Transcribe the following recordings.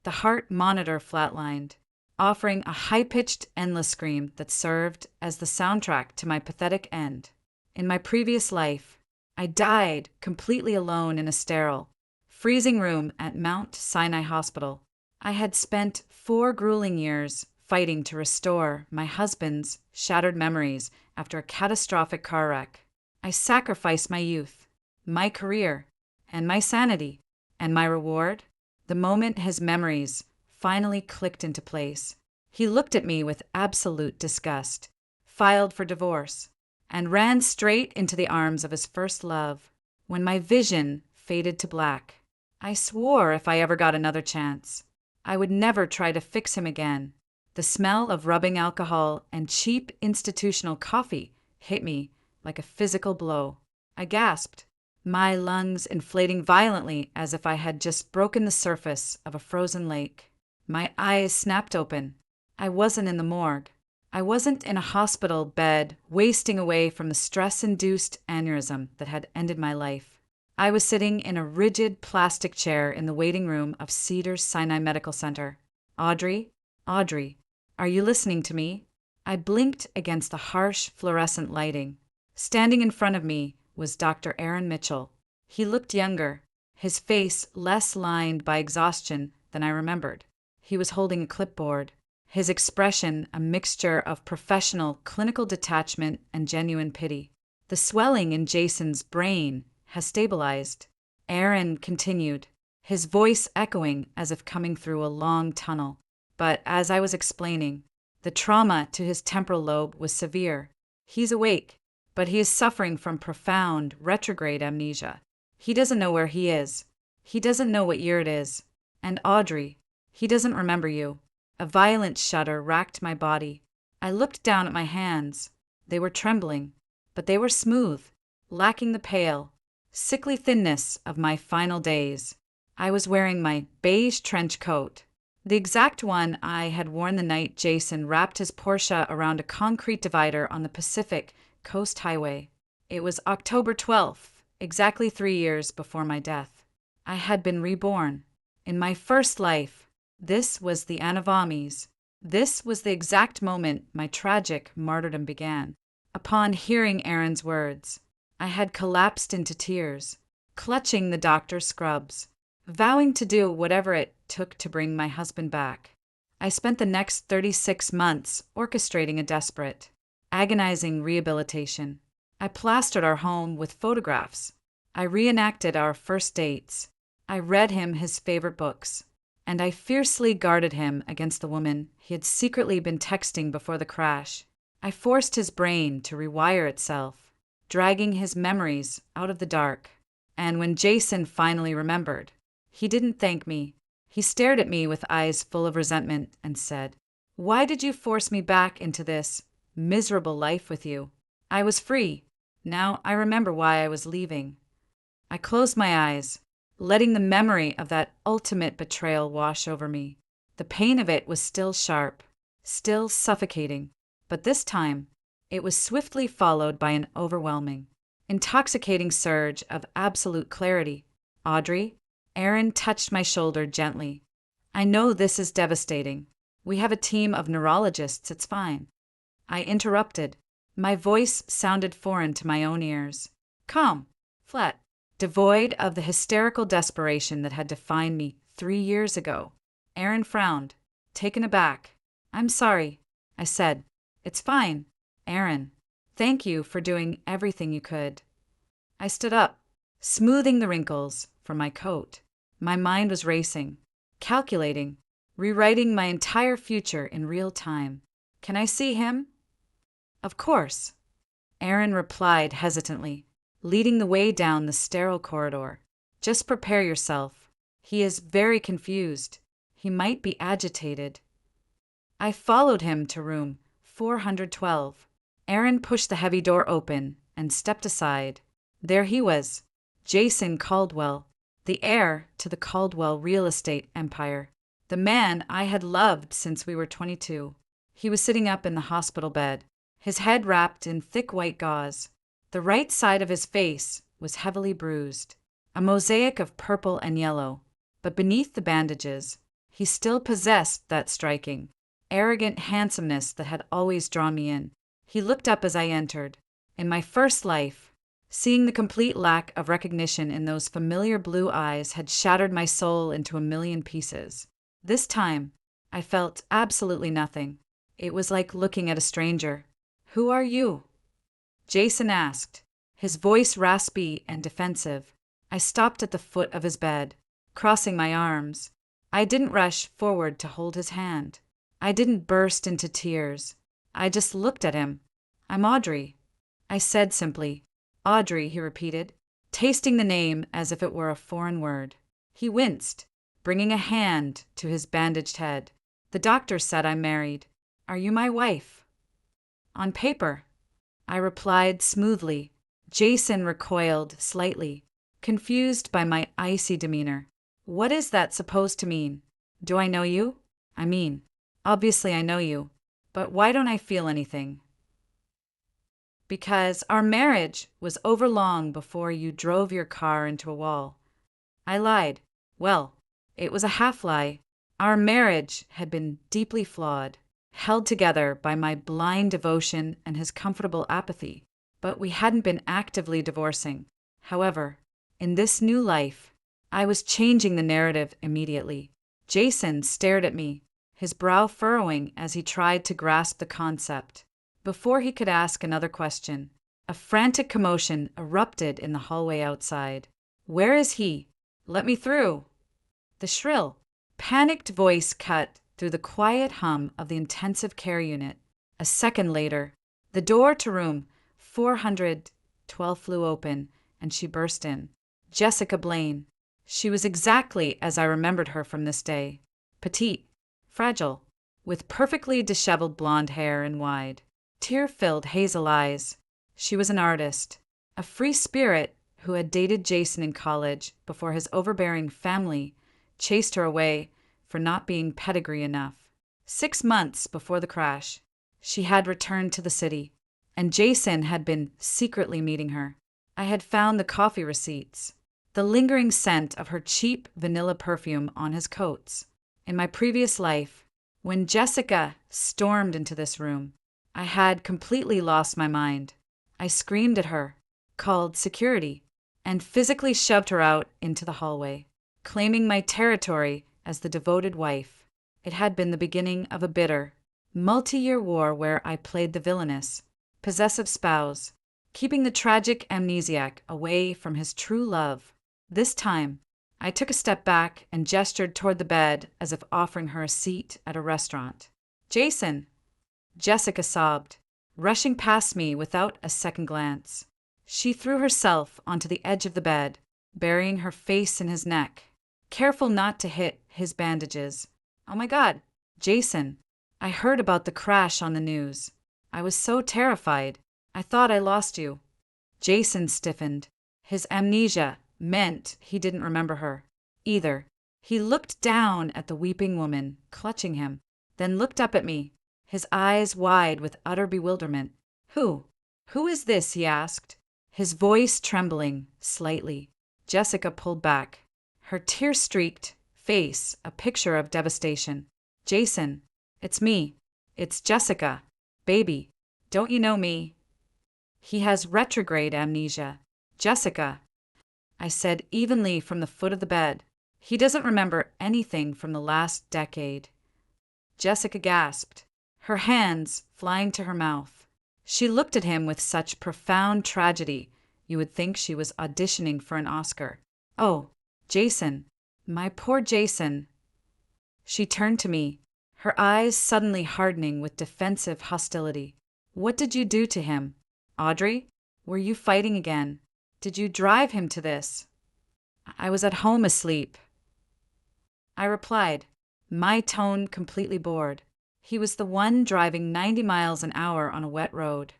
The heart monitor flatlined, offering a high-pitched endless scream that served as the soundtrack to my pathetic end. In my previous life, I died completely alone in a sterile, freezing room at Mount Sinai Hospital. I had spent 4 grueling years fighting to restore my husband's shattered memories after a catastrophic car wreck. I sacrificed my youth, my career, and my sanity. And my reward? The moment his memories finally clicked into place. He looked at me with absolute disgust, filed for divorce, and ran straight into the arms of his first love. When my vision faded to black, I swore if I ever got another chance, I would never try to fix him again. The smell of rubbing alcohol and cheap institutional coffee hit me like a physical blow. I gasped, my lungs inflating violently as if I had just broken the surface of a frozen lake. My eyes snapped open. I wasn't in the morgue. I wasn't in a hospital bed, wasting away from the stress-induced aneurysm that had ended my life. I was sitting in a rigid plastic chair in the waiting room of Cedars-Sinai Medical Center. Audrey, are you listening to me? I blinked against the harsh fluorescent lighting. Standing in front of me was Dr. Aaron Mitchell. He looked younger, his face less lined by exhaustion than I remembered. He was holding a clipboard, his expression a mixture of professional clinical detachment and genuine pity. The swelling in Jason's brain has stabilized, Aaron continued, his voice echoing as if coming through a long tunnel. But as I was explaining, the trauma to his temporal lobe was severe. He's awake, but he is suffering from profound retrograde amnesia. He doesn't know where he is. He doesn't know what year it is. And Audrey, he doesn't remember you. A violent shudder racked my body. I looked down at my hands. They were trembling, but they were smooth, lacking the pale, sickly thinness of my final days. I was wearing my beige trench coat, the exact one I had worn the night Jason wrapped his Porsche around a concrete divider on the Pacific Coast Highway. It was October 12th, exactly 3 years before my death. I had been reborn. In my first life, this was the Anavamis. This was the exact moment my tragic martyrdom began. Upon hearing Aaron's words, I had collapsed into tears, clutching the doctor's scrubs, vowing to do whatever it took to bring my husband back. I spent the next 36 months orchestrating a desperate, agonizing rehabilitation. I plastered our home with photographs. I reenacted our first dates. I read him his favorite books. And I fiercely guarded him against the woman he had secretly been texting before the crash. I forced his brain to rewire itself, dragging his memories out of the dark. And when Jason finally remembered, he didn't thank me. He stared at me with eyes full of resentment and said, "Why did you force me back into this miserable life with you? I was free. Now I remember why I was leaving." I closed my eyes, letting the memory of that ultimate betrayal wash over me. The pain of it was still sharp, still suffocating, but this time it was swiftly followed by an overwhelming, intoxicating surge of absolute clarity. "Audrey," Aaron touched my shoulder gently. "I know this is devastating. We have a team of neurologists, it's fine." I interrupted. My voice sounded foreign to my own ears. Calm, flat, devoid of the hysterical desperation that had defined me 3 years ago. Aaron frowned, taken aback. "I'm sorry," I said. "It's fine, Aaron. Thank you for doing everything you could." I stood up, smoothing the wrinkles from my coat. My mind was racing, calculating, rewriting my entire future in real time. "Can I see him?" "Of course," Aaron replied hesitantly, leading the way down the sterile corridor. "Just prepare yourself. He is very confused. He might be agitated." I followed him to room 412. Aaron pushed the heavy door open and stepped aside. There he was, Jason Caldwell, the heir to the Caldwell real estate empire, the man I had loved since we were 22. He was sitting up in the hospital bed, his head wrapped in thick white gauze. The right side of his face was heavily bruised, a mosaic of purple and yellow, but beneath the bandages, He still possessed that striking, arrogant handsomeness that had always drawn me in. He looked up as I entered. In my first life, seeing the complete lack of recognition in those familiar blue eyes had shattered my soul into a million pieces. This time, I felt absolutely nothing. It was like looking at a stranger. "Who are you?" Jason asked, his voice raspy and defensive. I stopped at the foot of his bed, crossing my arms. I didn't rush forward to hold his hand. I didn't burst into tears. I just looked at him. "I'm Audrey," I said simply. "Audrey," he repeated, tasting the name as if it were a foreign word. He winced, bringing a hand to his bandaged head. "The doctor said I'm married. Are you my wife?" "On paper," I replied smoothly. Jason recoiled slightly, confused by my icy demeanor. "What is that supposed to mean? Do I know you? I mean, obviously I know you, but why don't I feel anything?" "Because our marriage was over long before you drove your car into a wall." I lied. Well, it was a half-lie. Our marriage had been deeply flawed, held together by my blind devotion and his comfortable apathy. But we hadn't been actively divorcing. However, in this new life, I was changing the narrative immediately. Jason stared at me, his brow furrowing as he tried to grasp the concept. Before he could ask another question, a frantic commotion erupted in the hallway outside. "Where is he? Let me through!" The shrill, panicked voice cut through the quiet hum of the intensive care unit. A second later, the door to room 412 flew open, and she burst in. Jessica Blaine. She was exactly as I remembered her from this day. Petite, fragile, with perfectly disheveled blonde hair and wide, tear-filled hazel eyes. She was an artist, a free spirit who had dated Jason in college before his overbearing family chased her away for not being pedigree enough. 6 months before the crash, she had returned to the city, and Jason had been secretly meeting her. I had found the coffee receipts, the lingering scent of her cheap vanilla perfume on his coats. In my previous life, when Jessica stormed into this room, I had completely lost my mind. I screamed at her, called security, and physically shoved her out into the hallway, claiming my territory as the devoted wife. It had been the beginning of a bitter, multi-year war where I played the villainous, possessive spouse, keeping the tragic amnesiac away from his true love. This time, I took a step back and gestured toward the bed as if offering her a seat at a restaurant. "Jason!" Jessica sobbed, rushing past me without a second glance. She threw herself onto the edge of the bed, burying her face in his neck, careful not to hit his bandages. "Oh my God, Jason, I heard about the crash on the news. I was so terrified. I thought I lost you." Jason stiffened. His amnesia meant he didn't remember her either. He looked down at the weeping woman, clutching him, then looked up at me, his eyes wide with utter bewilderment. Who is this?" he asked, his voice trembling slightly. Jessica pulled back, her tear-streaked face a picture of devastation. "Jason, it's me. It's Jessica. Baby, don't you know me?" "He has retrograde amnesia, Jessica," I said evenly from the foot of the bed. "He doesn't remember anything from the last decade." Jessica gasped, her hands flying to her mouth. She looked at him with such profound tragedy you would think she was auditioning for an Oscar. "Oh, Jason, my poor Jason." She turned to me, her eyes suddenly hardening with defensive hostility. "What did you do to him? Audrey, were you fighting again? Did you drive him to this?" "I was at home asleep," I replied, my tone completely bored. He was the one driving 90 miles an hour on a wet road.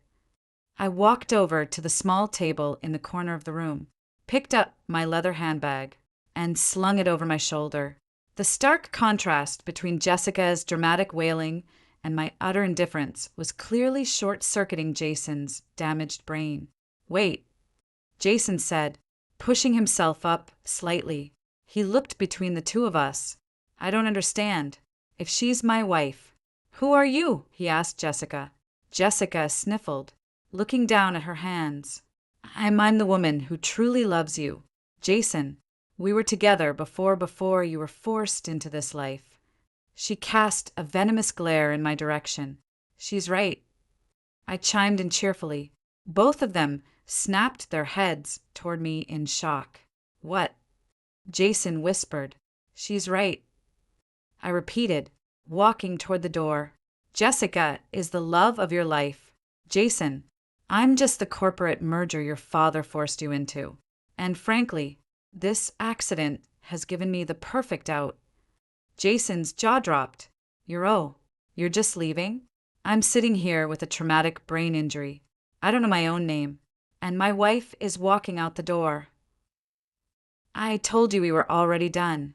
I walked over to the small table in the corner of the room, picked up my leather handbag, and slung it over my shoulder. The stark contrast between Jessica's dramatic wailing and my utter indifference was clearly short-circuiting Jason's damaged brain. "Wait," Jason said, pushing himself up slightly. He looked between the two of us, I don't understand. If she's my wife. Who are you? He asked Jessica. Jessica sniffled, looking down at her hands. I'm the woman who truly loves you. Jason, we were together before you were forced into this life. She cast a venomous glare in my direction. She's right. I chimed in cheerfully. Both of them snapped their heads toward me in shock. What? Jason whispered. She's right. I repeated, walking toward the door. Jessica is the love of your life. Jason, I'm just the corporate merger your father forced you into. And frankly, this accident has given me the perfect out. Jason's jaw dropped. You're just leaving? I'm sitting here with a traumatic brain injury. I don't know my own name. And my wife is walking out the door. I told you we were already done.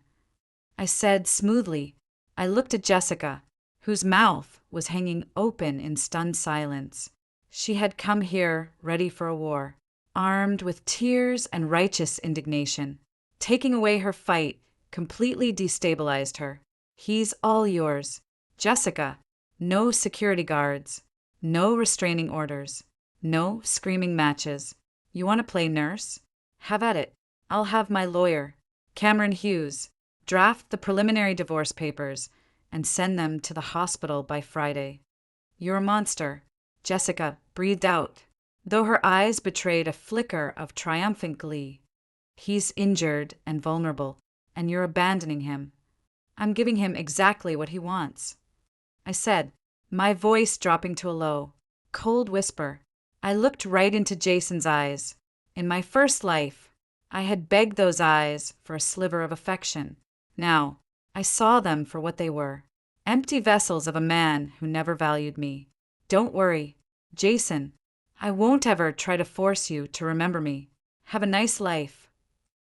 I said smoothly. I looked at Jessica, whose mouth was hanging open in stunned silence. She had come here ready for a war, armed with tears and righteous indignation. Taking away her fight completely destabilized her. He's all yours. Jessica, no security guards, no restraining orders, no screaming matches. You want to play nurse? Have at it. I'll have my lawyer, Cameron Hughes, draft the preliminary divorce papers and send them to the hospital by Friday. You're a monster, Jessica breathed out, though her eyes betrayed a flicker of triumphant glee. He's injured and vulnerable, and you're abandoning him. I'm giving him exactly what he wants. I said, my voice dropping to a low, cold whisper. I looked right into Jason's eyes. In my first life, I had begged those eyes for a sliver of affection. Now, I saw them for what they were, empty vessels of a man who never valued me. Don't worry, Jason. I won't ever try to force you to remember me. Have a nice life.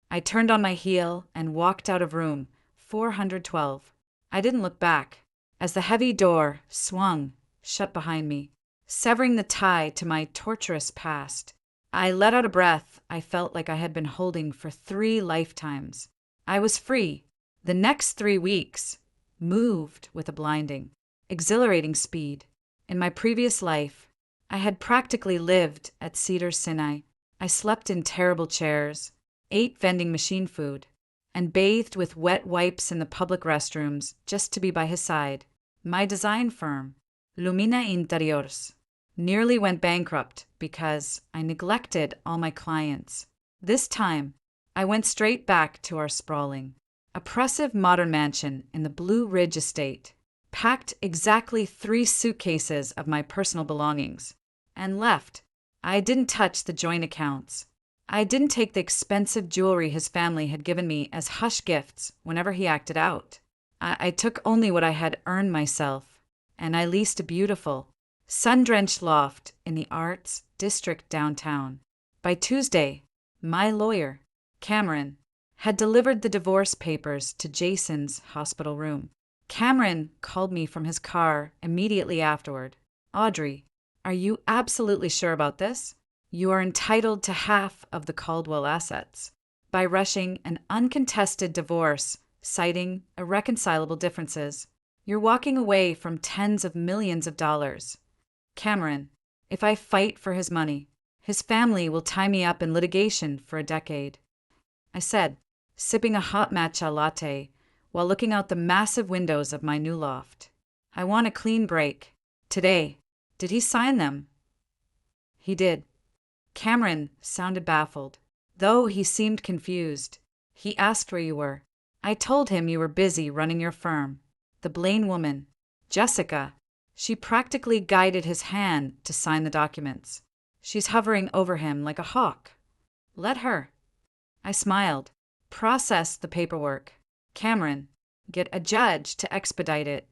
I turned on my heel and walked out of room 412. I didn't look back as the heavy door swung shut behind me, severing the tie to my torturous past. I let out a breath I felt like I had been holding for 3 lifetimes. I was free. The next 3 weeks moved with a blinding, exhilarating speed. In my previous life, I had practically lived at Cedar Sinai. I slept in terrible chairs, ate vending machine food, and bathed with wet wipes in the public restrooms just to be by his side. My design firm, Lumina Interiors, nearly went bankrupt because I neglected all my clients. This time, I went straight back to our sprawling, oppressive modern mansion in the Blue Ridge estate, packed exactly 3 suitcases of my personal belongings, and left. I didn't touch the joint accounts. I didn't take the expensive jewelry his family had given me as hush gifts whenever he acted out. I took only what I had earned myself, and I leased a beautiful, sun-drenched loft in the Arts District downtown. By Tuesday, my lawyer, Cameron, had delivered the divorce papers to Jason's hospital room. Cameron called me from his car immediately afterward. Audrey, are you absolutely sure about this? You are entitled to half of the Caldwell assets. By rushing an uncontested divorce, citing irreconcilable differences, you're walking away from tens of millions of dollars. Cameron, if I fight for his money, his family will tie me up in litigation for a decade. I said, sipping a hot matcha latte while looking out the massive windows of my new loft. I want a clean break. Today. Did he sign them? He did. Cameron sounded baffled, though he seemed confused. He asked where you were. I told him you were busy running your firm. The Blaine woman, Jessica, she practically guided his hand to sign the documents. She's hovering over him like a hawk. Let her. I smiled. Process the paperwork. Cameron, get a judge to expedite it.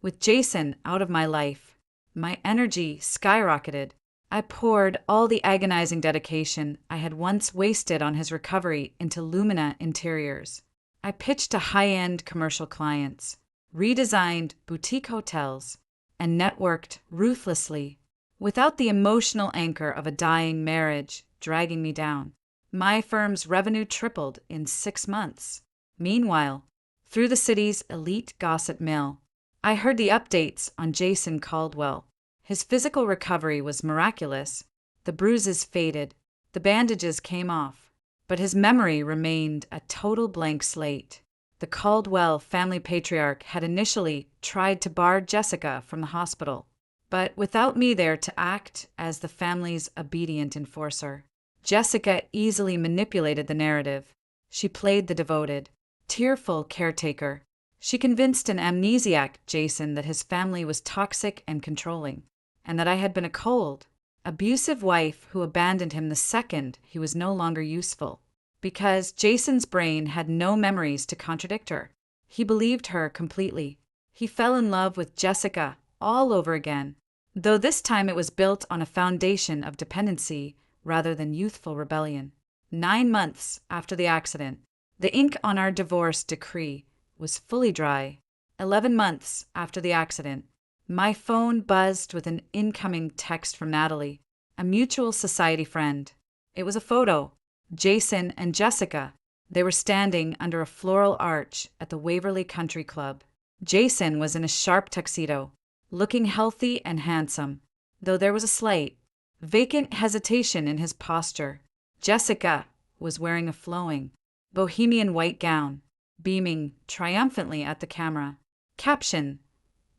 With Jason out of my life, my energy skyrocketed. I poured all the agonizing dedication I had once wasted on his recovery into Lumina Interiors. I pitched to high-end commercial clients, redesigned boutique hotels, and networked ruthlessly, without the emotional anchor of a dying marriage dragging me down. My firm's revenue tripled in 6 months. Meanwhile, through the city's elite gossip mill. I heard the updates on Jason Caldwell. His physical recovery was miraculous. The bruises faded, the bandages came off, but his memory remained a total blank slate. The Caldwell family patriarch had initially tried to bar Jessica from the hospital, but without me there to act as the family's obedient enforcer, Jessica easily manipulated the narrative. She played the devoted, tearful caretaker. She convinced an amnesiac Jason that his family was toxic and controlling, and that I had been a cold, abusive wife who abandoned him the second he was no longer useful. Because Jason's brain had no memories to contradict her. He believed her completely. He fell in love with Jessica all over again, though this time it was built on a foundation of dependency rather than youthful rebellion. 9 months after the accident, the ink on our divorce decree was fully dry. 11 months after the accident, my phone buzzed with an incoming text from Natalie, a mutual society friend. It was a photo. Jason and Jessica. They were standing under a floral arch at the Waverly Country Club. Jason was in a sharp tuxedo, looking healthy and handsome, though there was a slight, vacant hesitation in his posture. Jessica was wearing a flowing, bohemian white gown, beaming triumphantly at the camera. Caption: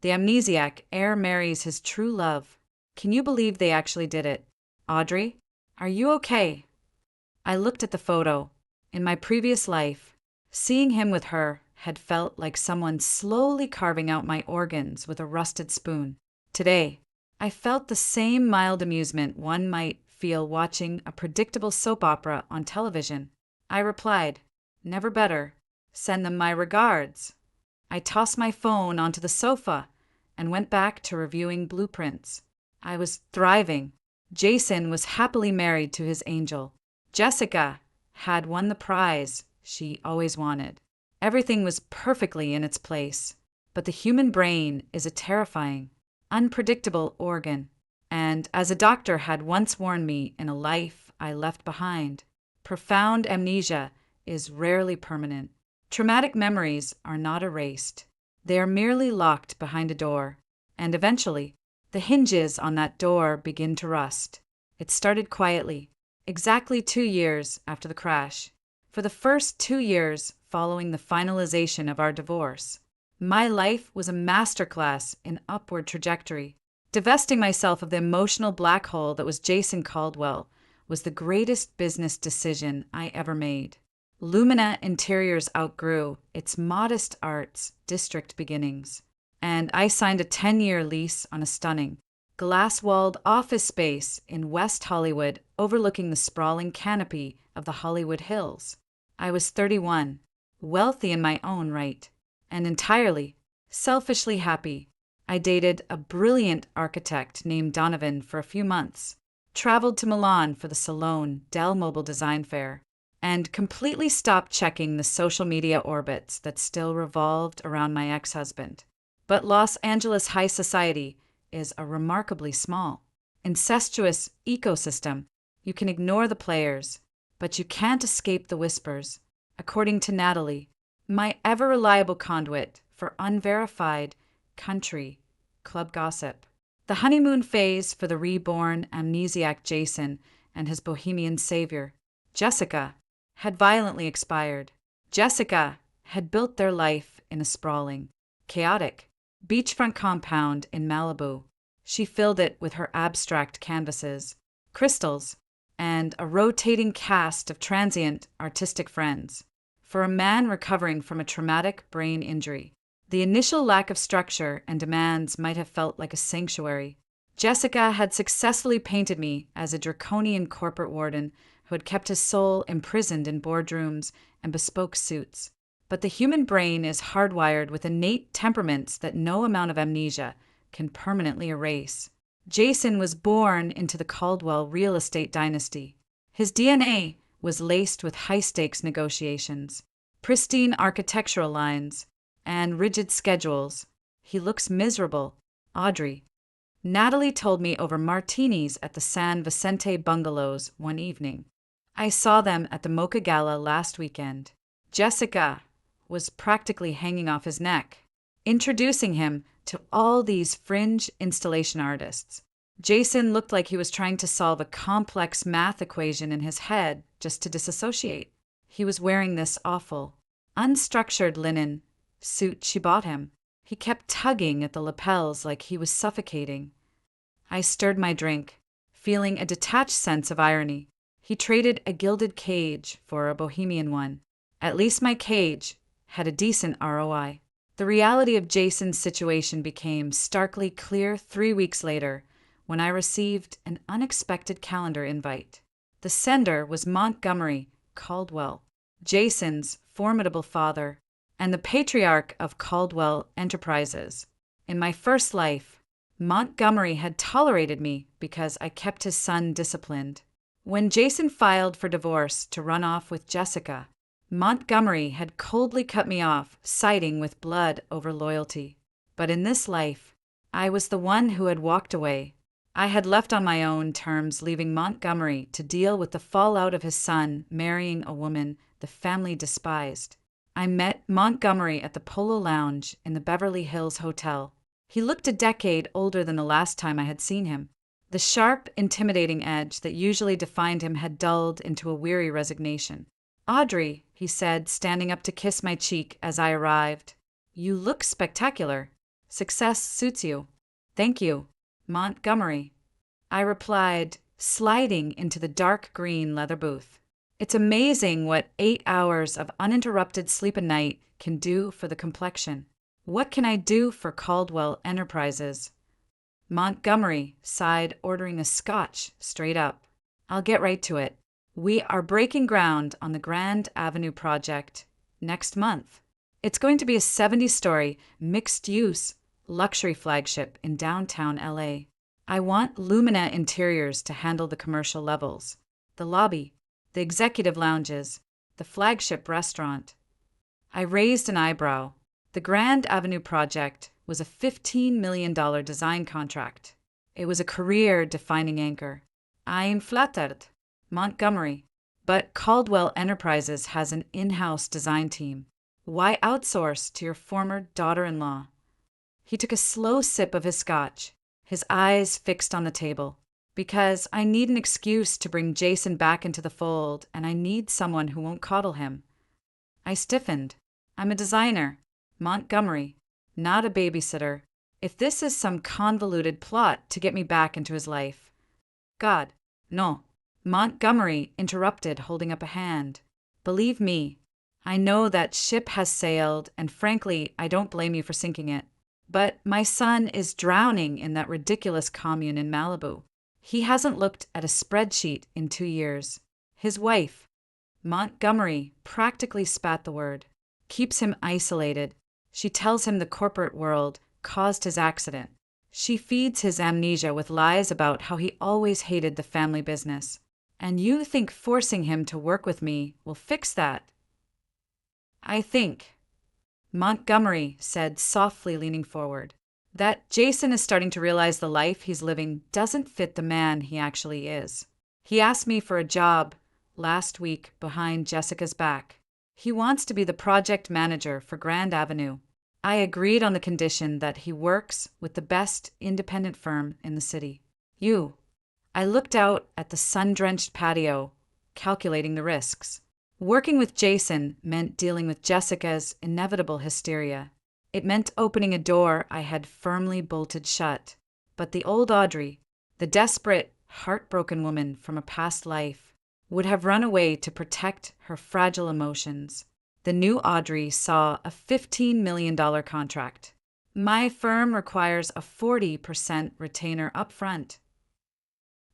The amnesiac heir marries his true love. Can you believe they actually did it? Audrey, are you okay? I looked at the photo. In my previous life, seeing him with her had felt like someone slowly carving out my organs with a rusted spoon. Today, I felt the same mild amusement one might feel watching a predictable soap opera on television. I replied, "Never better. Send them my regards." I tossed my phone onto the sofa and went back to reviewing blueprints. I was thriving. Jason was happily married to his angel. Jessica had won the prize she always wanted. Everything was perfectly in its place. But the human brain is a terrifying, unpredictable organ. And as a doctor had once warned me in a life I left behind, profound amnesia is rarely permanent. Traumatic memories are not erased. They are merely locked behind a door. And eventually, the hinges on that door begin to rust. It started quietly. Exactly 2 years after the crash. For the first 2 years following the finalization of our divorce, my life was a masterclass in upward trajectory. Divesting myself of the emotional black hole that was Jason Caldwell was the greatest business decision I ever made. Lumina Interiors outgrew its modest arts district beginnings, and I signed a 10-year lease on a stunning, glass-walled office space in West Hollywood overlooking the sprawling canopy of the Hollywood Hills. I was 31, wealthy in my own right, and entirely, selfishly happy. I dated a brilliant architect named Donovan for a few months, traveled to Milan for the Salone Dell Mobile Design Fair, and completely stopped checking the social media orbits that still revolved around my ex-husband. But Los Angeles high society is a remarkably small, incestuous ecosystem. You can ignore the players, but you can't escape the whispers. According to Natalie, my ever-reliable conduit for unverified country club gossip. The honeymoon phase for the reborn amnesiac Jason and his bohemian savior, Jessica, had violently expired. Jessica had built their life in a sprawling, chaotic, beachfront compound in Malibu. She filled it with her abstract canvases, crystals, and a rotating cast of transient artistic friends. For a man recovering from a traumatic brain injury, the initial lack of structure and demands might have felt like a sanctuary. Jessica had successfully painted me as a draconian corporate warden who had kept his soul imprisoned in boardrooms and bespoke suits. But the human brain is hardwired with innate temperaments that no amount of amnesia can permanently erase. Jason was born into the Caldwell real estate dynasty. His DNA was laced with high-stakes negotiations, pristine architectural lines, and rigid schedules. He looks miserable, Audrey. Natalie told me over martinis at the San Vicente bungalows one evening. I saw them at the Mocha Gala last weekend. Jessica was practically hanging off his neck, introducing him to all these fringe installation artists. Jason looked like he was trying to solve a complex math equation in his head just to disassociate. He was wearing this awful, unstructured linen suit she bought him. He kept tugging at the lapels like he was suffocating. I stirred my drink, feeling a detached sense of irony. He traded a gilded cage for a bohemian one. At least my cage had a decent ROI. The reality of Jason's situation became starkly clear 3 weeks later when I received an unexpected calendar invite. The sender was Montgomery Caldwell, Jason's formidable father, and the patriarch of Caldwell Enterprises. In my first life, Montgomery had tolerated me because I kept his son disciplined. When Jason filed for divorce to run off with Jessica, Montgomery had coldly cut me off, siding with blood over loyalty. But in this life, I was the one who had walked away. I had left on my own terms, leaving Montgomery to deal with the fallout of his son marrying a woman the family despised. I met Montgomery at the Polo Lounge in the Beverly Hills Hotel. He looked a decade older than the last time I had seen him. The sharp, intimidating edge that usually defined him had dulled into a weary resignation. "Audrey," he said, standing up to kiss my cheek as I arrived. "You look spectacular. Success suits you." "Thank you, Montgomery," I replied, sliding into the dark green leather booth. It's amazing what 8 hours of uninterrupted sleep a night can do for the complexion. "What can I do for Caldwell Enterprises?" Montgomery sighed, ordering a scotch straight up. "I'll get right to it. We are breaking ground on the Grand Avenue project next month. It's going to be a 70-story, mixed-use, luxury flagship in downtown LA. I want Lumina Interiors to handle the commercial levels, the lobby, the executive lounges, the flagship restaurant." I raised an eyebrow. The Grand Avenue project was a $15 million design contract. It was a career-defining anchor. "I'm flattered, Montgomery, but Caldwell Enterprises has an in-house design team. Why outsource to your former daughter-in-law?" He took a slow sip of his scotch, his eyes fixed on the table. "Because I need an excuse to bring Jason back into the fold, and I need someone who won't coddle him." I stiffened. "I'm a designer, Montgomery, not a babysitter. If this is some convoluted plot to get me back into his life." "God, no," Montgomery interrupted, holding up a hand. "Believe me, I know that ship has sailed, and frankly, I don't blame you for sinking it. But my son is drowning in that ridiculous commune in Malibu. He hasn't looked at a spreadsheet in 2 years. His wife," Montgomery practically spat the word, "keeps him isolated. She tells him the corporate world caused his accident. She feeds his amnesia with lies about how he always hated the family business. And you think forcing him to work with me will fix that?" "I think," Montgomery said, softly leaning forward, "that Jason is starting to realize the life he's living doesn't fit the man he actually is. He asked me for a job last week behind Jessica's back. He wants to be the project manager for Grand Avenue. I agreed on the condition that he works with the best independent firm in the city. You." I looked out at the sun-drenched patio, calculating the risks. Working with Jason meant dealing with Jessica's inevitable hysteria. It meant opening a door I had firmly bolted shut. But the old Audrey, the desperate, heartbroken woman from a past life, would have run away to protect her fragile emotions. The new Audrey saw a $15 million contract. "My firm requires a 40% retainer upfront,"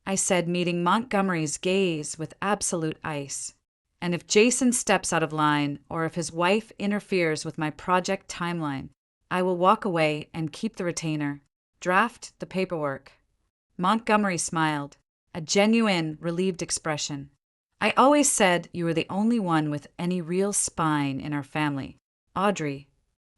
I said, meeting Montgomery's gaze with absolute ice. "And if Jason steps out of line, or if his wife interferes with my project timeline, I will walk away and keep the retainer. Draft the paperwork." Montgomery smiled, a genuine, relieved expression. "I always said you were the only one with any real spine in our family, Audrey."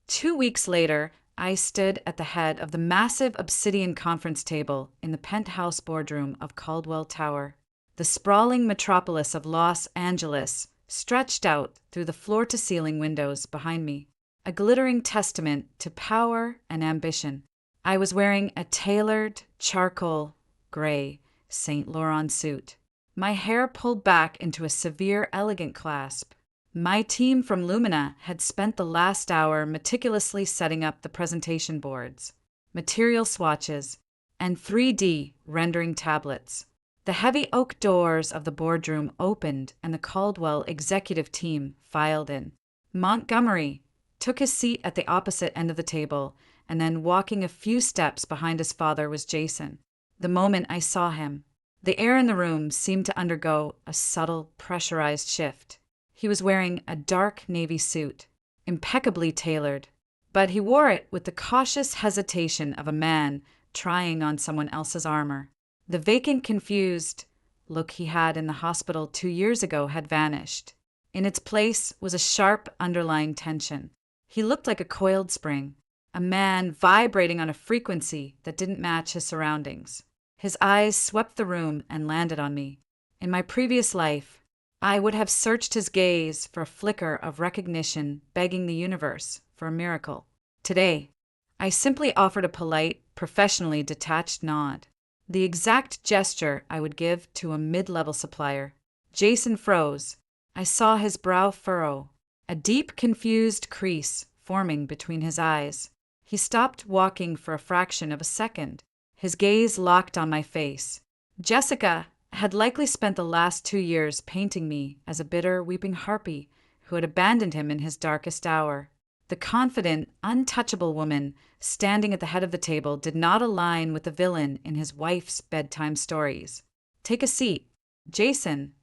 2 weeks later, I stood at the head of the massive obsidian conference table in the penthouse boardroom of Caldwell Tower. The sprawling metropolis of Los Angeles stretched out through the floor-to-ceiling windows behind me, a glittering testament to power and ambition. I was wearing a tailored, charcoal gray Saint Laurent suit, my hair pulled back into a severe, elegant clasp. My team from Lumina had spent the last hour meticulously setting up the presentation boards, material swatches, and 3D rendering tablets. The heavy oak doors of the boardroom opened and the Caldwell executive team filed in. Montgomery took his seat at the opposite end of the table, and then walking a few steps behind his father was Jason. The moment I saw him, the air in the room seemed to undergo a subtle, pressurized shift. He was wearing a dark navy suit, impeccably tailored, but he wore it with the cautious hesitation of a man trying on someone else's armor. The vacant, confused look he had in the hospital 2 years ago had vanished. In its place was a sharp, underlying tension. He looked like a coiled spring, a man vibrating on a frequency that didn't match his surroundings. His eyes swept the room and landed on me. In my previous life, I would have searched his gaze for a flicker of recognition, begging the universe for a miracle. Today, I simply offered a polite, professionally detached nod, the exact gesture I would give to a mid-level supplier. Jason froze. I saw his brow furrow, a deep, confused crease forming between his eyes. He stopped walking for a fraction of a second, his gaze locked on my face. Jessica had likely spent the last 2 years painting me as a bitter, weeping harpy who had abandoned him in his darkest hour. The confident, untouchable woman standing at the head of the table did not align with the villain in his wife's bedtime stories. "Take a seat, Jason,"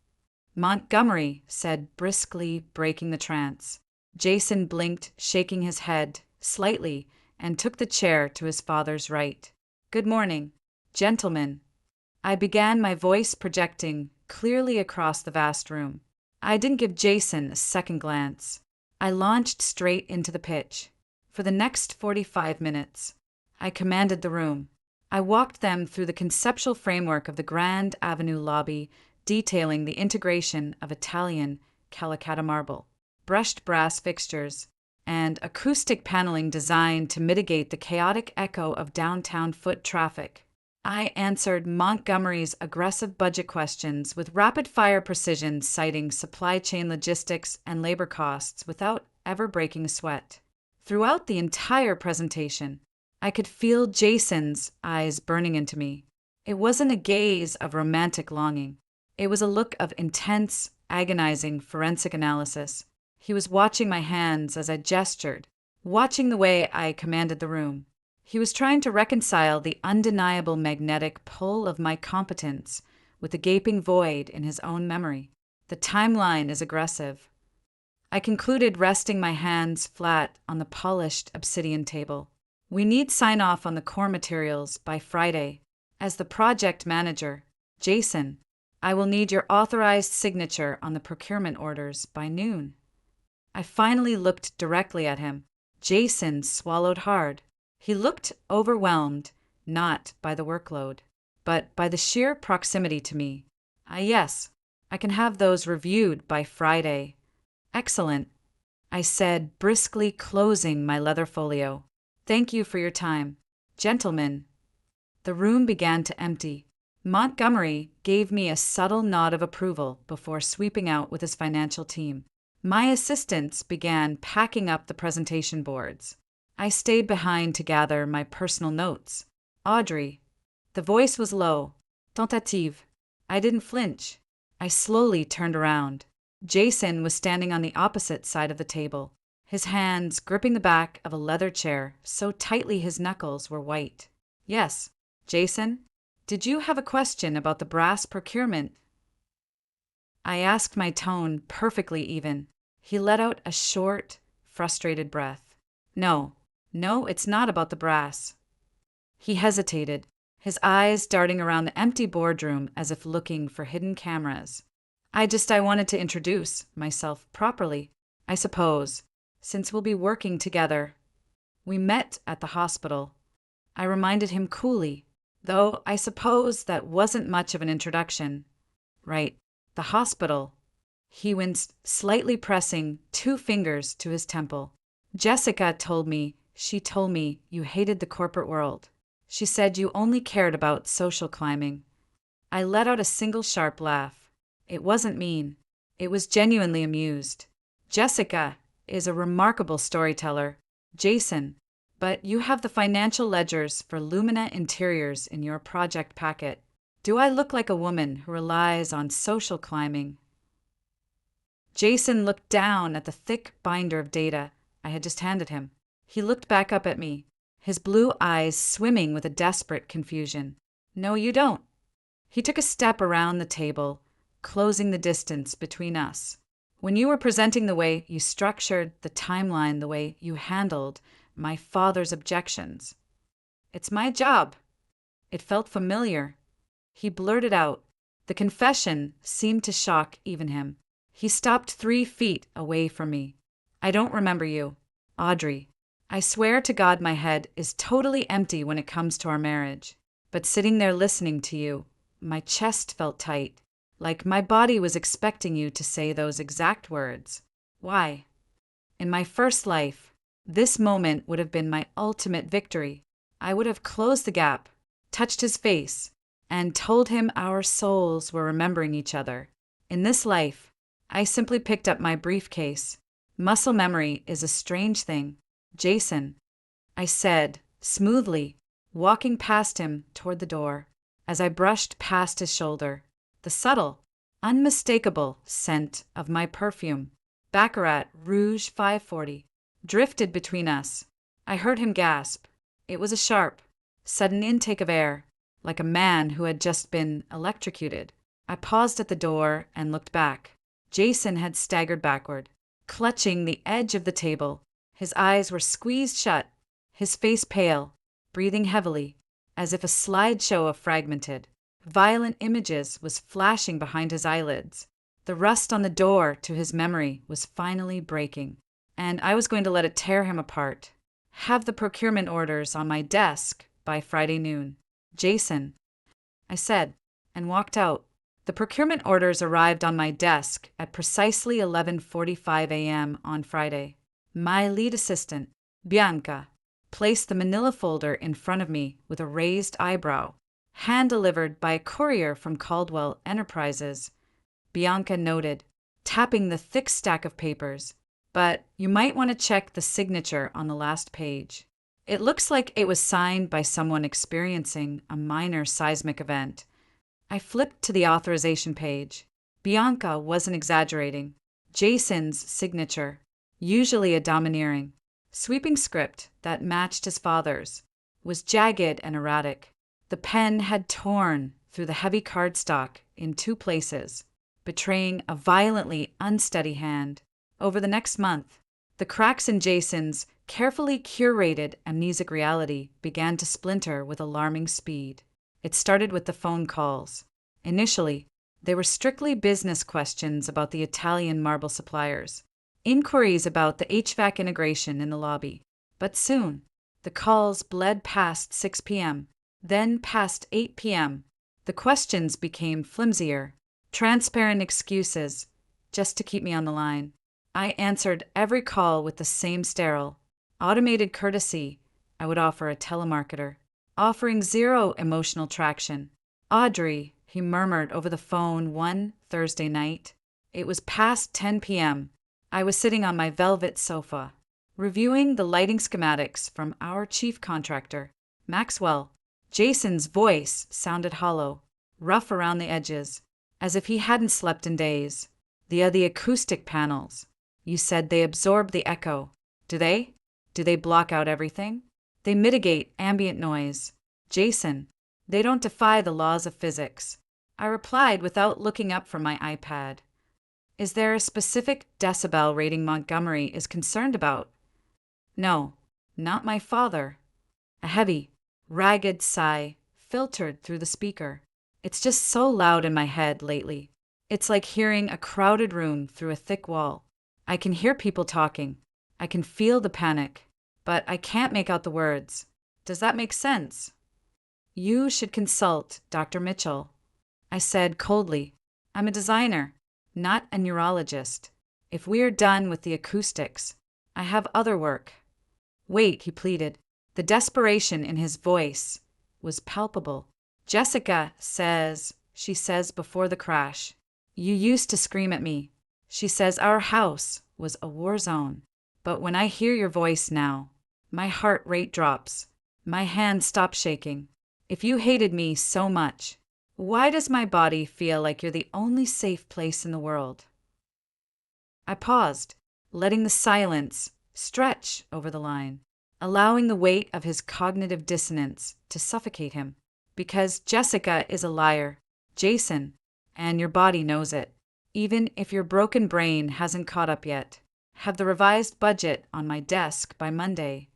Montgomery said briskly, breaking the trance. Jason blinked, shaking his head slightly, and took the chair to his father's right. "Good morning, gentlemen," I began, my voice projecting clearly across the vast room. I didn't give Jason a second glance. I launched straight into the pitch. For the next 45 minutes, I commanded the room. I walked them through the conceptual framework of the Grand Avenue lobby, detailing the integration of Italian Calacatta marble, brushed brass fixtures, and acoustic paneling designed to mitigate the chaotic echo of downtown foot traffic. I answered Montgomery's aggressive budget questions with rapid-fire precision, citing supply chain logistics and labor costs without ever breaking a sweat. Throughout the entire presentation, I could feel Jason's eyes burning into me. It wasn't a gaze of romantic longing. It was a look of intense, agonizing forensic analysis. He was watching my hands as I gestured, watching the way I commanded the room. He was trying to reconcile the undeniable magnetic pull of my competence with the gaping void in his own memory. The timeline is aggressive. I concluded, resting my hands flat on the polished obsidian table. "We need sign-off on the core materials by Friday. As the project manager, Jason, I will need your authorized signature on the procurement orders by noon." I finally looked directly at him. Jason swallowed hard. He looked overwhelmed, not by the workload, but by the sheer proximity to me. Yes, I can have those reviewed by Friday." "Excellent," I said, briskly closing my leather folio. "Thank you for your time, gentlemen." The room began to empty. Montgomery gave me a subtle nod of approval before sweeping out with his financial team. My assistants began packing up the presentation boards. I stayed behind to gather my personal notes. "Audrey." The voice was low. "Tentative." I didn't flinch. I slowly turned around. Jason was standing on the opposite side of the table, his hands gripping the back of a leather chair so tightly his knuckles were white. "Yes, Jason, did you have a question about the brass procurement?" I asked, my tone perfectly even. He let out a short, frustrated breath. No, it's not about the brass." He hesitated, his eyes darting around the empty boardroom as if looking for hidden cameras. I wanted to introduce myself properly, I suppose, since we'll be working together." "We met at the hospital," I reminded him coolly, though I suppose that wasn't much of an introduction. "Right, the hospital. He winced, slightly pressing 2 fingers to his temple. Jessica told me, she told me you hated the corporate world. She said you only cared about social climbing. I let out a single sharp laugh. It wasn't mean. It was genuinely amused. Jessica is a remarkable storyteller, Jason, but you have the financial ledgers for Lumina Interiors in your project packet. Do I look like a woman who relies on social climbing? Jason looked down at the thick binder of data I had just handed him. He looked back up at me, his blue eyes swimming with a desperate confusion. No, you don't. He took a step around the table, closing the distance between us. When you were presenting the way you structured the timeline, the way you handled my father's objections. It's my job. It felt familiar. He blurted out. The confession seemed to shock even him. He stopped 3 feet away from me. I don't remember you, Audrey. I swear to God my head is totally empty when it comes to our marriage. But sitting there listening to you, my chest felt tight, like my body was expecting you to say those exact words. Why? In my first life, this moment would have been my ultimate victory. I would have closed the gap, touched his face, and told him our souls were remembering each other. In this life, I simply picked up my briefcase. Muscle memory is a strange thing. Jason, I said, smoothly, walking past him toward the door. As I brushed past his shoulder, the subtle, unmistakable scent of my perfume, Baccarat Rouge 540, drifted between us. I heard him gasp. It was a sharp, sudden intake of air, like a man who had just been electrocuted. I paused at the door and looked back. Jason had staggered backward, clutching the edge of the table. His eyes were squeezed shut, his face pale, breathing heavily, as if a slideshow of fragmented, violent images was flashing behind his eyelids. The rust on the door to his memory was finally breaking, and I was going to let it tear him apart. Have the procurement orders on my desk by Friday noon. Jason, I said, and walked out. The procurement orders arrived on my desk at precisely 11:45 a.m. on Friday. My lead assistant, Bianca, placed the manila folder in front of me with a raised eyebrow. Hand-delivered by a courier from Caldwell Enterprises, Bianca noted, tapping the thick stack of papers. But you might want to check the signature on the last page. It looks like it was signed by someone experiencing a minor seismic event. I flipped to the authorization page. Bianca wasn't exaggerating. Jason's signature, usually a domineering, sweeping script that matched his father's, was jagged and erratic. The pen had torn through the heavy cardstock in 2 places, betraying a violently unsteady hand. Over the next month, the cracks in Jason's carefully curated amnesic reality began to splinter with alarming speed. It started with the phone calls. Initially, they were strictly business questions about the Italian marble suppliers, inquiries about the HVAC integration in the lobby. But soon, the calls bled past 6 p.m., then past 8 p.m. The questions became flimsier, transparent excuses, just to keep me on the line. I answered every call with the same sterile, automated courtesy I would offer a telemarketer, offering zero emotional traction. Audrey, he murmured over the phone one Thursday night. It was past 10 p.m. I was sitting on my velvet sofa, reviewing the lighting schematics from our chief contractor, Maxwell. Jason's voice sounded hollow, rough around the edges, as if he hadn't slept in days. The acoustic panels. You said they absorb the echo. Do they? Do they block out everything? They mitigate ambient noise. Jason, they don't defy the laws of physics. I replied without looking up from my iPad. Is there a specific decibel rating Montgomery is concerned about? No, not my father. A heavy, ragged sigh filtered through the speaker. It's just so loud in my head lately. It's like hearing a crowded room through a thick wall. I can hear people talking. I can feel the panic, but I can't make out the words. Does that make sense? You should consult Dr. Mitchell, I said coldly. I'm a designer, not a neurologist. If we are done with the acoustics, I have other work. Wait, he pleaded. The desperation in his voice was palpable. Jessica says, she says before the crash, you used to scream at me. She says our house was a war zone. But when I hear your voice now, my heart rate drops. My hands stop shaking. If you hated me so much, why does my body feel like you're the only safe place in the world? I paused, letting the silence stretch over the line, allowing the weight of his cognitive dissonance to suffocate him. Because Jessica is a liar, Jason, and your body knows it, even if your broken brain hasn't caught up yet. Have the revised budget on my desk by Monday.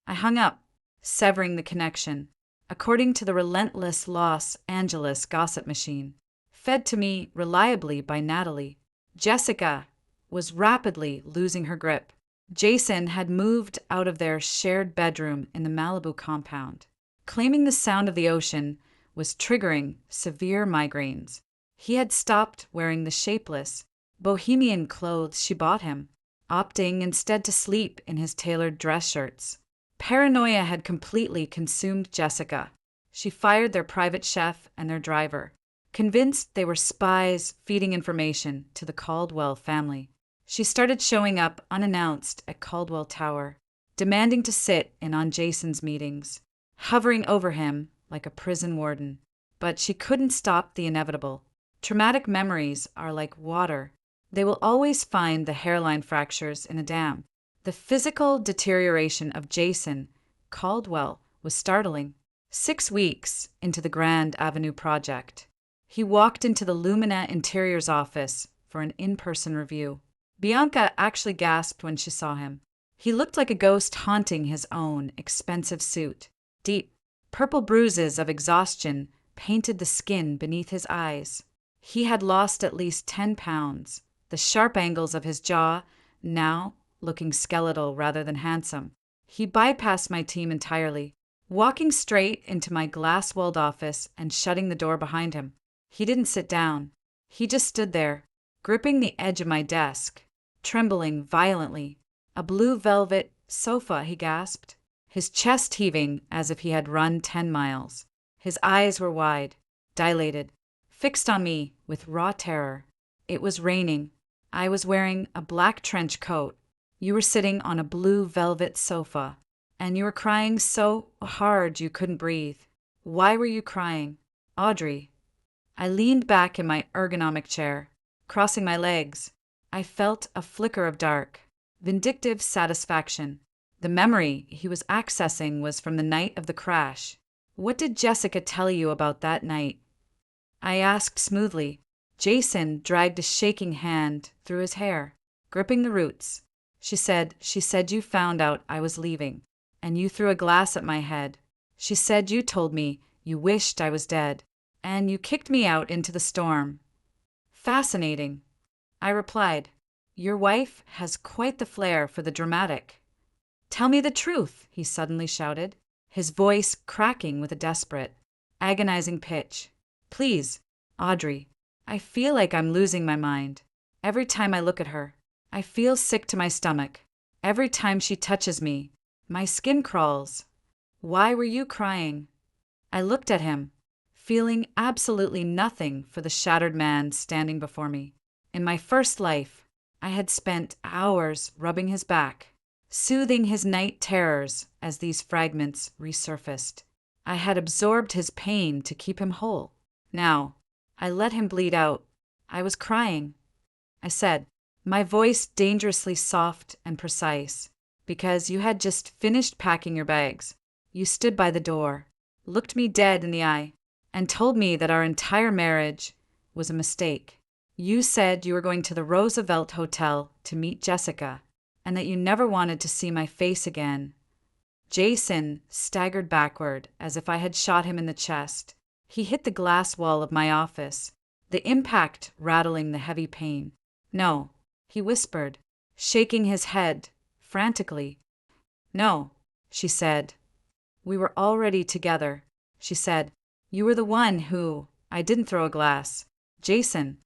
I hung up, severing the connection. According to the relentless Los Angeles gossip machine, fed to me reliably by Natalie, Jessica was rapidly losing her grip. Jason had moved out of their shared bedroom in the Malibu compound, claiming the sound of the ocean was triggering severe migraines. He had stopped wearing the shapeless, bohemian clothes she bought him, opting instead to sleep in his tailored dress shirts. Paranoia had completely consumed Jessica. She fired their private chef and their driver, convinced they were spies feeding information to the Caldwell family. She started showing up unannounced at Caldwell Tower, demanding to sit in on Jason's meetings, hovering over him like a prison warden. But she couldn't stop the inevitable. Traumatic memories are like water. They will always find the hairline fractures in a dam. The physical deterioration of Jason Caldwell was startling. 6 weeks into the Grand Avenue project, he walked into the Lumina Interiors office for an in-person review. Bianca actually gasped when she saw him. He looked like a ghost haunting his own expensive suit. Deep, purple bruises of exhaustion painted the skin beneath his eyes. He had lost at least 10 pounds. The sharp angles of his jaw now looking skeletal rather than handsome. He bypassed my team entirely, walking straight into my glass-walled office and shutting the door behind him. He didn't sit down. He just stood there, gripping the edge of my desk, trembling violently. A blue velvet sofa, he gasped, his chest heaving as if he had run 10 miles. His eyes were wide, dilated, fixed on me with raw terror. It was raining. I was wearing a black trench coat. You were sitting on a blue velvet sofa, and you were crying so hard you couldn't breathe. Why were you crying? Audrey. I leaned back in my ergonomic chair, crossing my legs. I felt a flicker of dark, vindictive satisfaction. The memory he was accessing was from the night of the crash. What did Jessica tell you about that night? I asked smoothly. Jason dragged a shaking hand through his hair, gripping the roots. She said you found out I was leaving, and you threw a glass at my head. She said you told me you wished I was dead, and you kicked me out into the storm. Fascinating. I replied, your wife has quite the flair for the dramatic. Tell me the truth, he suddenly shouted, his voice cracking with a desperate, agonizing pitch. Please, Audrey, I feel like I'm losing my mind. Every time I look at her, I feel sick to my stomach. Every time she touches me, my skin crawls. Why were you crying? I looked at him, feeling absolutely nothing for the shattered man standing before me. In my first life, I had spent hours rubbing his back, soothing his night terrors as these fragments resurfaced. I had absorbed his pain to keep him whole. Now, I let him bleed out. I was crying. I said, my voice dangerously soft and precise, because you had just finished packing your bags. You stood by the door, looked me dead in the eye, and told me that our entire marriage was a mistake. You said you were going to the Roosevelt Hotel to meet Jessica, and that you never wanted to see my face again. Jason staggered backward as if I had shot him in the chest. He hit the glass wall of my office, the impact rattling the heavy pain. No, he whispered, shaking his head frantically. No, she said. We were already together. She said, you were the one who... I didn't throw a glass. Jason.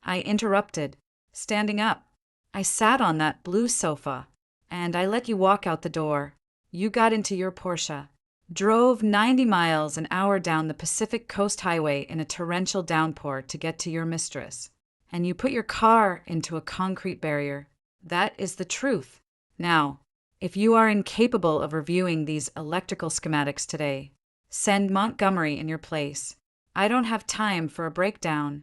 I interrupted, standing up. I sat on that blue sofa, and I let you walk out the door. You got into your Porsche, drove 90 miles an hour down the Pacific Coast Highway in a torrential downpour to get to your mistress, and you put your car into a concrete barrier. That is the truth. Now, if you are incapable of reviewing these electrical schematics today, send Montgomery in your place. I don't have time for a breakdown.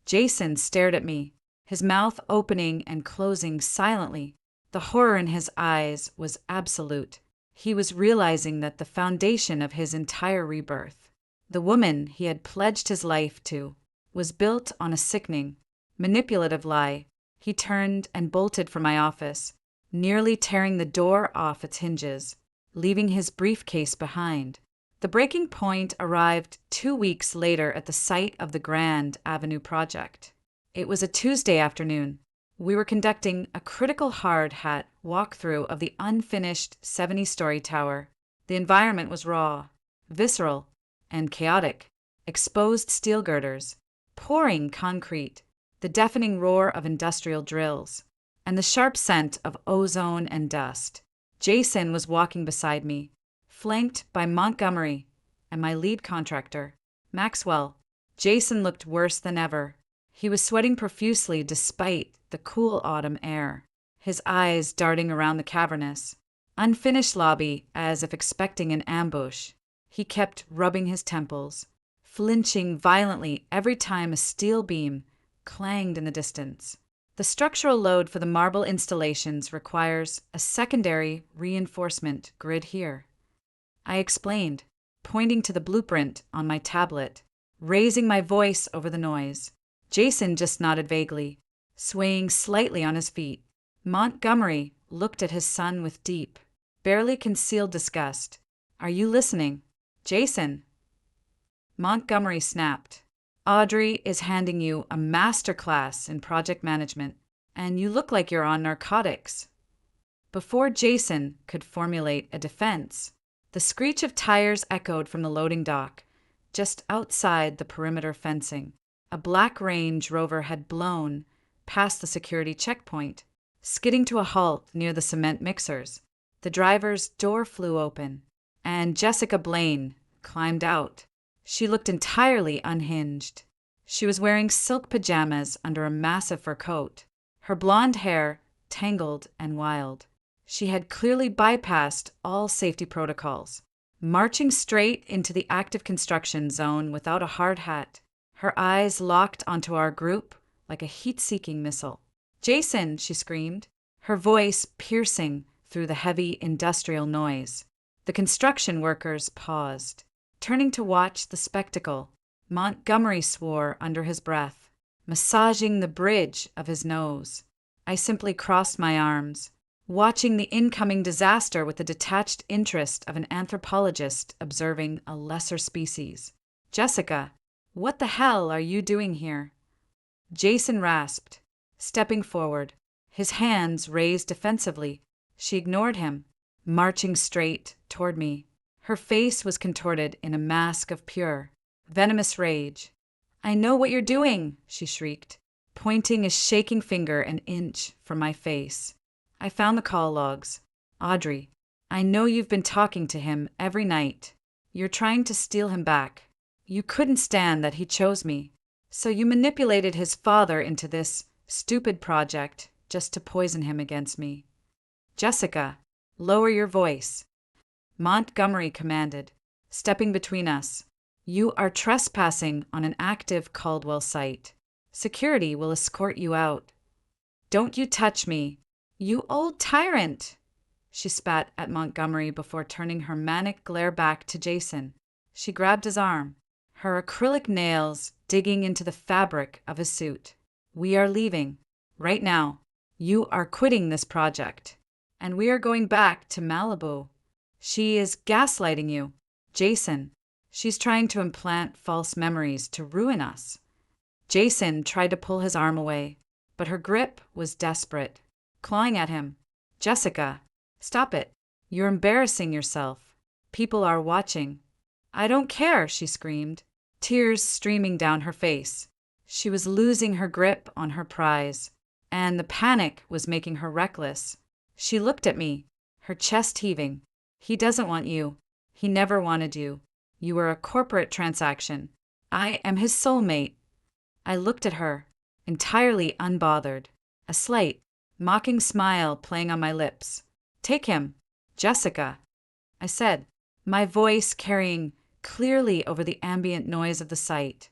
Jason stared at me, his mouth opening and closing silently. The horror in his eyes was absolute. He was realizing that the foundation of his entire rebirth, the woman he had pledged his life to, was built on a sickening, manipulative lie. He turned and bolted from my office, nearly tearing the door off its hinges, leaving his briefcase behind. The breaking point arrived 2 weeks later at the site of the Grand Avenue project. It was a Tuesday afternoon. We were conducting a critical hard hat walkthrough of the unfinished 70-story tower. The environment was raw, visceral, and chaotic. Exposed steel girders, pouring concrete, the deafening roar of industrial drills, and the sharp scent of ozone and dust. Jason was walking beside me, flanked by Montgomery and my lead contractor, Maxwell. Jason looked worse than ever. He was sweating profusely despite the cool autumn air, his eyes darting around the cavernous, unfinished lobby as if expecting an ambush. He kept rubbing his temples, flinching violently every time a steel beam clanged in the distance. The structural load for the marble installations requires a secondary reinforcement grid here, I explained, pointing to the blueprint on my tablet, raising my voice over the noise. Jason just nodded vaguely, swaying slightly on his feet. Montgomery looked at his son with deep, barely concealed disgust. Are you listening, Jason? Montgomery snapped. Audrey is handing you a master class in project management, and you look like you're on narcotics. Before Jason could formulate a defense, the screech of tires echoed from the loading dock, just outside the perimeter fencing. A black Range Rover had blown past the security checkpoint, skidding to a halt near the cement mixers. The driver's door flew open, and Jessica Blaine climbed out. She looked entirely unhinged. She was wearing silk pajamas under a massive fur coat, her blonde hair tangled and wild. She had clearly bypassed all safety protocols, marching straight into the active construction zone without a hard hat, her eyes locked onto our group like a heat-seeking missile. "Jason!" she screamed, her voice piercing through the heavy industrial noise. The construction workers paused, turning to watch the spectacle. Montgomery swore under his breath, massaging the bridge of his nose. I simply crossed my arms, watching the incoming disaster with the detached interest of an anthropologist observing a lesser species. "Jessica, what the hell are you doing here?" Jason rasped, stepping forward, his hands raised defensively. She ignored him, marching straight toward me. Her face was contorted in a mask of pure, venomous rage. "I know what you're doing," she shrieked, pointing a shaking finger an inch from my face. I found the call logs. "Audrey, I know you've been talking to him every night. You're trying to steal him back. You couldn't stand that he chose me, so you manipulated his father into this stupid project just to poison him against me. Jessica, lower your voice," Montgomery commanded, stepping between us. "You are trespassing on an active Caldwell site. Security will escort you out." "Don't you touch me, you old tyrant!" She spat at Montgomery before turning her manic glare back to Jason. She grabbed his arm, her acrylic nails digging into the fabric of his suit. "We are leaving. Right now. You are quitting this project. And we are going back to Malibu. She is gaslighting you, Jason. She's trying to implant false memories to ruin us." Jason tried to pull his arm away, but her grip was desperate, clawing at him. "Jessica, stop it. You're embarrassing yourself. People are watching." "I don't care," she screamed, tears streaming down her face. She was losing her grip on her prize, and the panic was making her reckless. She looked at me, her chest heaving. He doesn't want you. He never wanted you. You are a corporate transaction. I am his soulmate. I looked at her, entirely unbothered, a slight, mocking smile playing on my lips. Take him, Jessica, I said, my voice carrying clearly over the ambient noise of the site.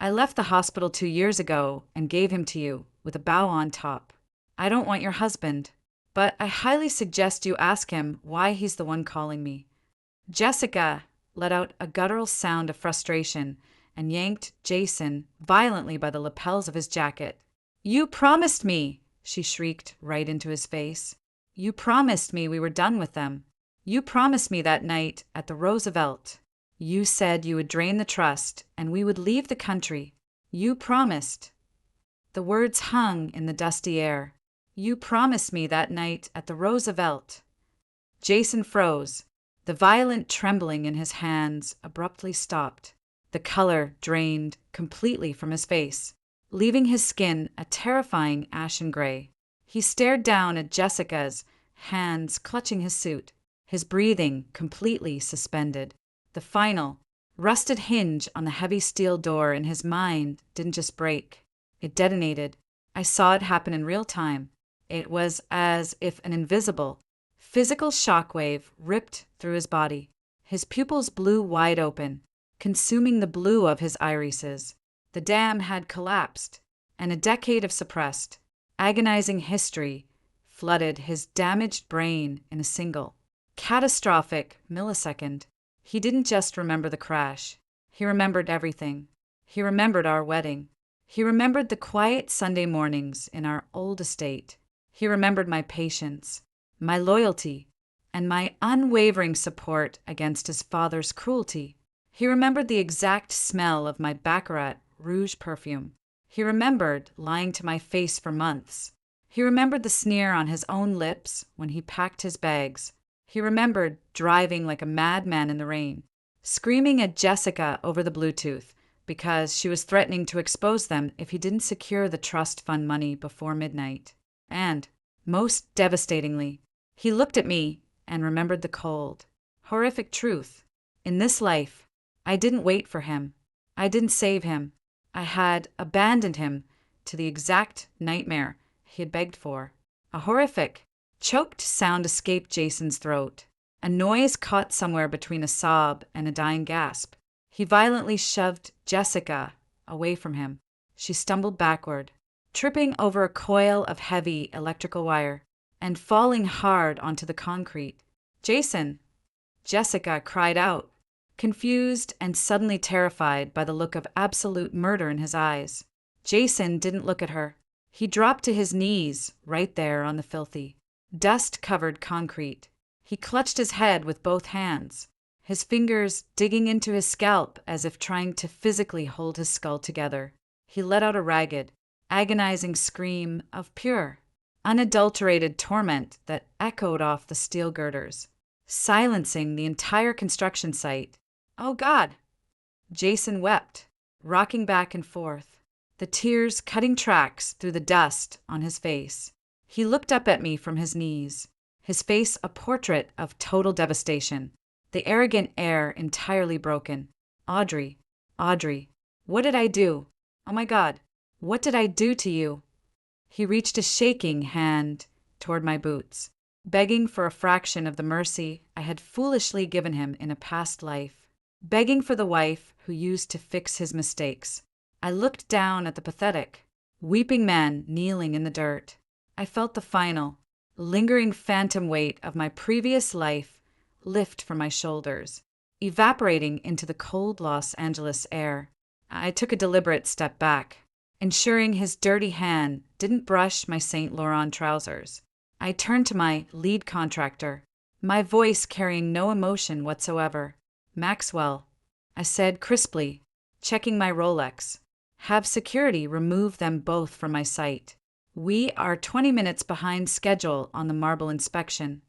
I left the hospital 2 years ago and gave him to you, with a bow on top. I don't want your husband, but I highly suggest you ask him why he's the one calling me. Jessica let out a guttural sound of frustration and yanked Jason violently by the lapels of his jacket. You promised me, she shrieked right into his face. You promised me we were done with them. You promised me that night at the Roosevelt. You said you would drain the trust and we would leave the country. You promised. The words hung in the dusty air. You promised me that night at the Roosevelt. Jason froze. The violent trembling in his hands abruptly stopped. The color drained completely from his face, leaving his skin a terrifying ashen gray. He stared down at Jessica's, hands clutching his suit, his breathing completely suspended. The final, rusted hinge on the heavy steel door in his mind didn't just break. It detonated. I saw it happen in real time. It was as if an invisible, physical shockwave ripped through his body. His pupils blew wide open, consuming the blue of his irises. The dam had collapsed, and a decade of suppressed, agonizing history flooded his damaged brain in a single, catastrophic millisecond. He didn't just remember the crash. He remembered everything. He remembered our wedding. He remembered the quiet Sunday mornings in our old estate. He remembered my patience, my loyalty, and my unwavering support against his father's cruelty. He remembered the exact smell of my Baccarat rouge perfume. He remembered lying to my face for months. He remembered the sneer on his own lips when he packed his bags. He remembered driving like a madman in the rain, screaming at Jessica over the Bluetooth because she was threatening to expose them if he didn't secure the trust fund money before midnight. And, most devastatingly, he looked at me and remembered the cold, horrific truth. In this life, I didn't wait for him. I didn't save him. I had abandoned him to the exact nightmare he had begged for. A horrific, choked sound escaped Jason's throat, a noise caught somewhere between a sob and a dying gasp. He violently shoved Jessica away from him. She stumbled backward, tripping over a coil of heavy electrical wire and falling hard onto the concrete. Jason! Jessica cried out, confused and suddenly terrified by the look of absolute murder in his eyes. Jason didn't look at her. He dropped to his knees right there on the filthy, dust-covered concrete. He clutched his head with both hands, his fingers digging into his scalp as if trying to physically hold his skull together. He let out a ragged, agonizing scream of pure, unadulterated torment that echoed off the steel girders, silencing the entire construction site. Oh God! Jason wept, rocking back and forth, the tears cutting tracks through the dust on his face. He looked up at me from his knees, his face a portrait of total devastation, the arrogant air entirely broken. Audrey, what did I do? Oh my God, what did I do to you? He reached a shaking hand toward my boots, begging for a fraction of the mercy I had foolishly given him in a past life, begging for the wife who used to fix his mistakes. I looked down at the pathetic, weeping man kneeling in the dirt. I felt the final, lingering phantom weight of my previous life lift from my shoulders, evaporating into the cold Los Angeles air. I took a deliberate step back, ensuring his dirty hand didn't brush my Saint Laurent trousers. I turned to my lead contractor, my voice carrying no emotion whatsoever. Maxwell, I said crisply, checking my Rolex. Have security remove them both from my site. We are 20 minutes behind schedule on the marble inspection.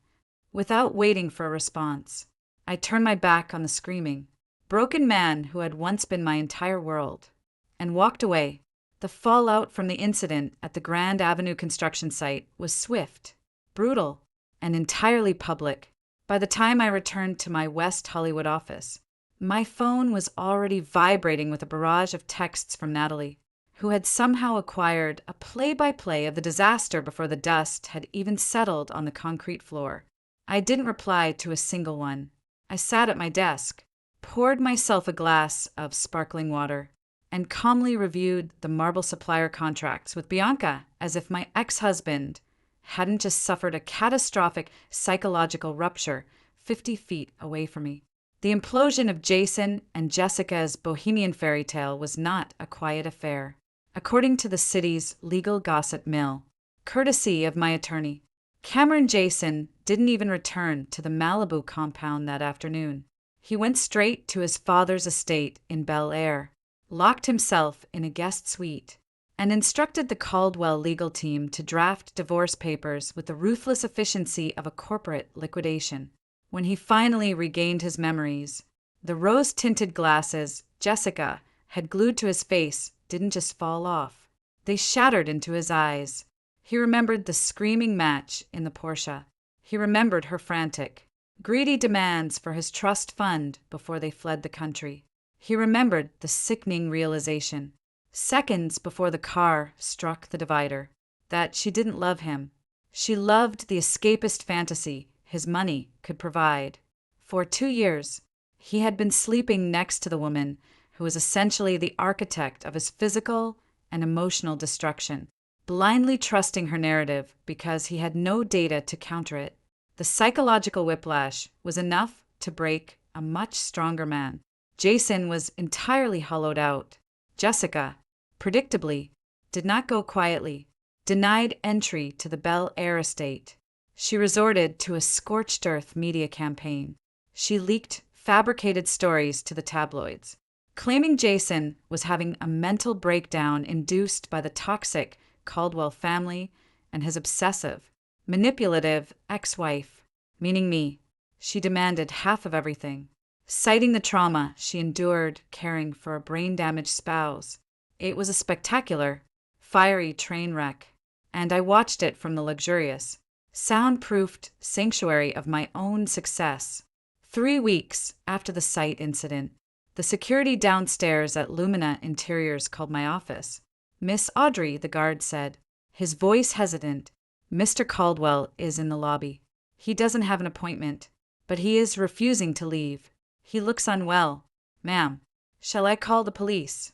Without waiting for a response, I turned my back on the screaming, broken man who had once been my entire world, and walked away, The fallout from the incident at the Grand Avenue construction site was swift, brutal, and entirely public. By the time I returned to my West Hollywood office, my phone was already vibrating with a barrage of texts from Natalie, who had somehow acquired a play-by-play of the disaster before the dust had even settled on the concrete floor. I didn't reply to a single one. I sat at my desk, poured myself a glass of sparkling water, and calmly reviewed the marble supplier contracts with Bianca as if my ex-husband hadn't just suffered a catastrophic psychological rupture 50 feet away from me. The implosion of Jason and Jessica's bohemian fairy tale was not a quiet affair. According to the city's legal gossip mill, courtesy of my attorney, Cameron Jason didn't even return to the Malibu compound that afternoon. He went straight to his father's estate in Bel Air, locked himself in a guest suite, and instructed the Caldwell legal team to draft divorce papers with the ruthless efficiency of a corporate liquidation. When he finally regained his memories, the rose-tinted glasses Jessica had glued to his face didn't just fall off. They shattered into his eyes. He remembered the screaming match in the Porsche. He remembered her frantic, greedy demands for his trust fund before they fled the country. He remembered the sickening realization, seconds before the car struck the divider, that she didn't love him. She loved the escapist fantasy his money could provide. For 2 years, he had been sleeping next to the woman who was essentially the architect of his physical and emotional destruction, blindly trusting her narrative because he had no data to counter it. The psychological whiplash was enough to break a much stronger man. Jason was entirely hollowed out. Jessica, predictably, did not go quietly, denied entry to the Bel Air estate. She resorted to a scorched earth media campaign. She leaked fabricated stories to the tabloids, claiming Jason was having a mental breakdown induced by the toxic Caldwell family and his obsessive, manipulative ex-wife, meaning me. She demanded half of everything, citing the trauma she endured caring for a brain-damaged spouse. It was a spectacular, fiery train wreck, and I watched it from the luxurious, soundproofed sanctuary of my own success. 3 weeks after the site incident, the security downstairs at Lumina Interiors called my office. "Miss Audrey," the guard said, his voice hesitant, "Mr. Caldwell is in the lobby. He doesn't have an appointment, but he is refusing to leave. He looks unwell. Ma'am, shall I call the police?"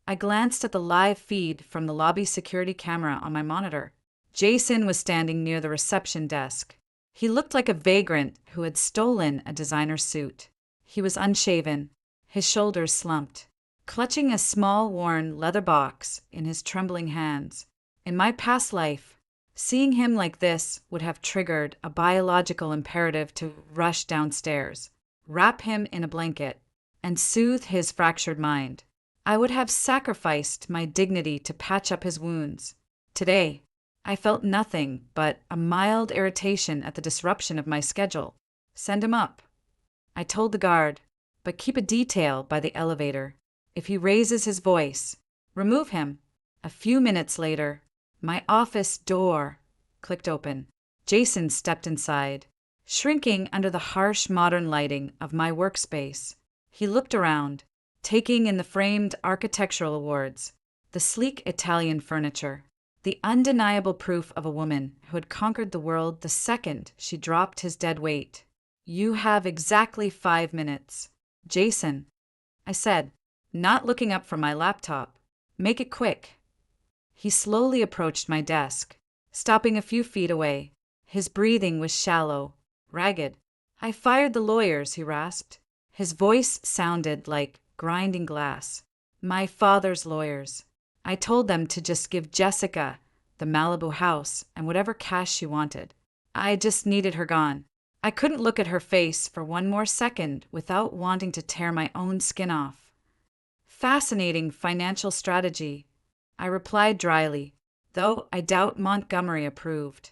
I glanced at the live feed from the lobby security camera on my monitor. Jason was standing near the reception desk. He looked like a vagrant who had stolen a designer suit. He was unshaven, his shoulders slumped, clutching a small worn leather box in his trembling hands. In my past life, seeing him like this would have triggered a biological imperative to rush downstairs, wrap him in a blanket, and soothe his fractured mind. I would have sacrificed my dignity to patch up his wounds. Today, I felt nothing but a mild irritation at the disruption of my schedule. "Send him up," I told the guard, "but keep a detail by the elevator. If he raises his voice, remove him." A few minutes later, my office door clicked open. Jason stepped inside, shrinking under the harsh modern lighting of my workspace. He looked around, taking in the framed architectural awards, the sleek Italian furniture, the undeniable proof of a woman who had conquered the world the second she dropped his dead weight. "You have exactly 5 minutes." "Jason," I said, not looking up from my laptop, "make it quick." He slowly approached my desk, stopping a few feet away. His breathing was shallow, ragged. "I fired the lawyers," he rasped. His voice sounded like grinding glass. "My father's lawyers. I told them to just give Jessica the Malibu house and whatever cash she wanted. I just needed her gone." I couldn't look at her face for one more second without wanting to tear my own skin off. "Fascinating financial strategy," I replied dryly, though I doubt Montgomery approved.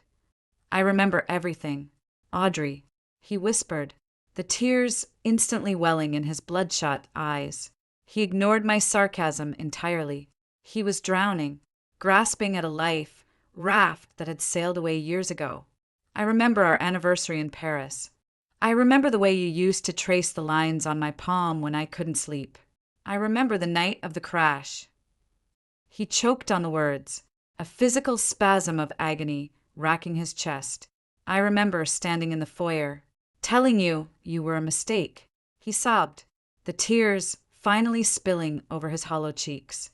"I remember everything. Audrey," he whispered, the tears instantly welling in his bloodshot eyes. He ignored my sarcasm entirely. He was drowning, grasping at a life raft that had sailed away years ago. I remember our anniversary in Paris. I remember the way you used to trace the lines on my palm when I couldn't sleep. I remember the night of the crash. He choked on the words, a physical spasm of agony racking his chest. I remember standing in the foyer, telling you you were a mistake. He sobbed, the tears finally spilling over his hollow cheeks.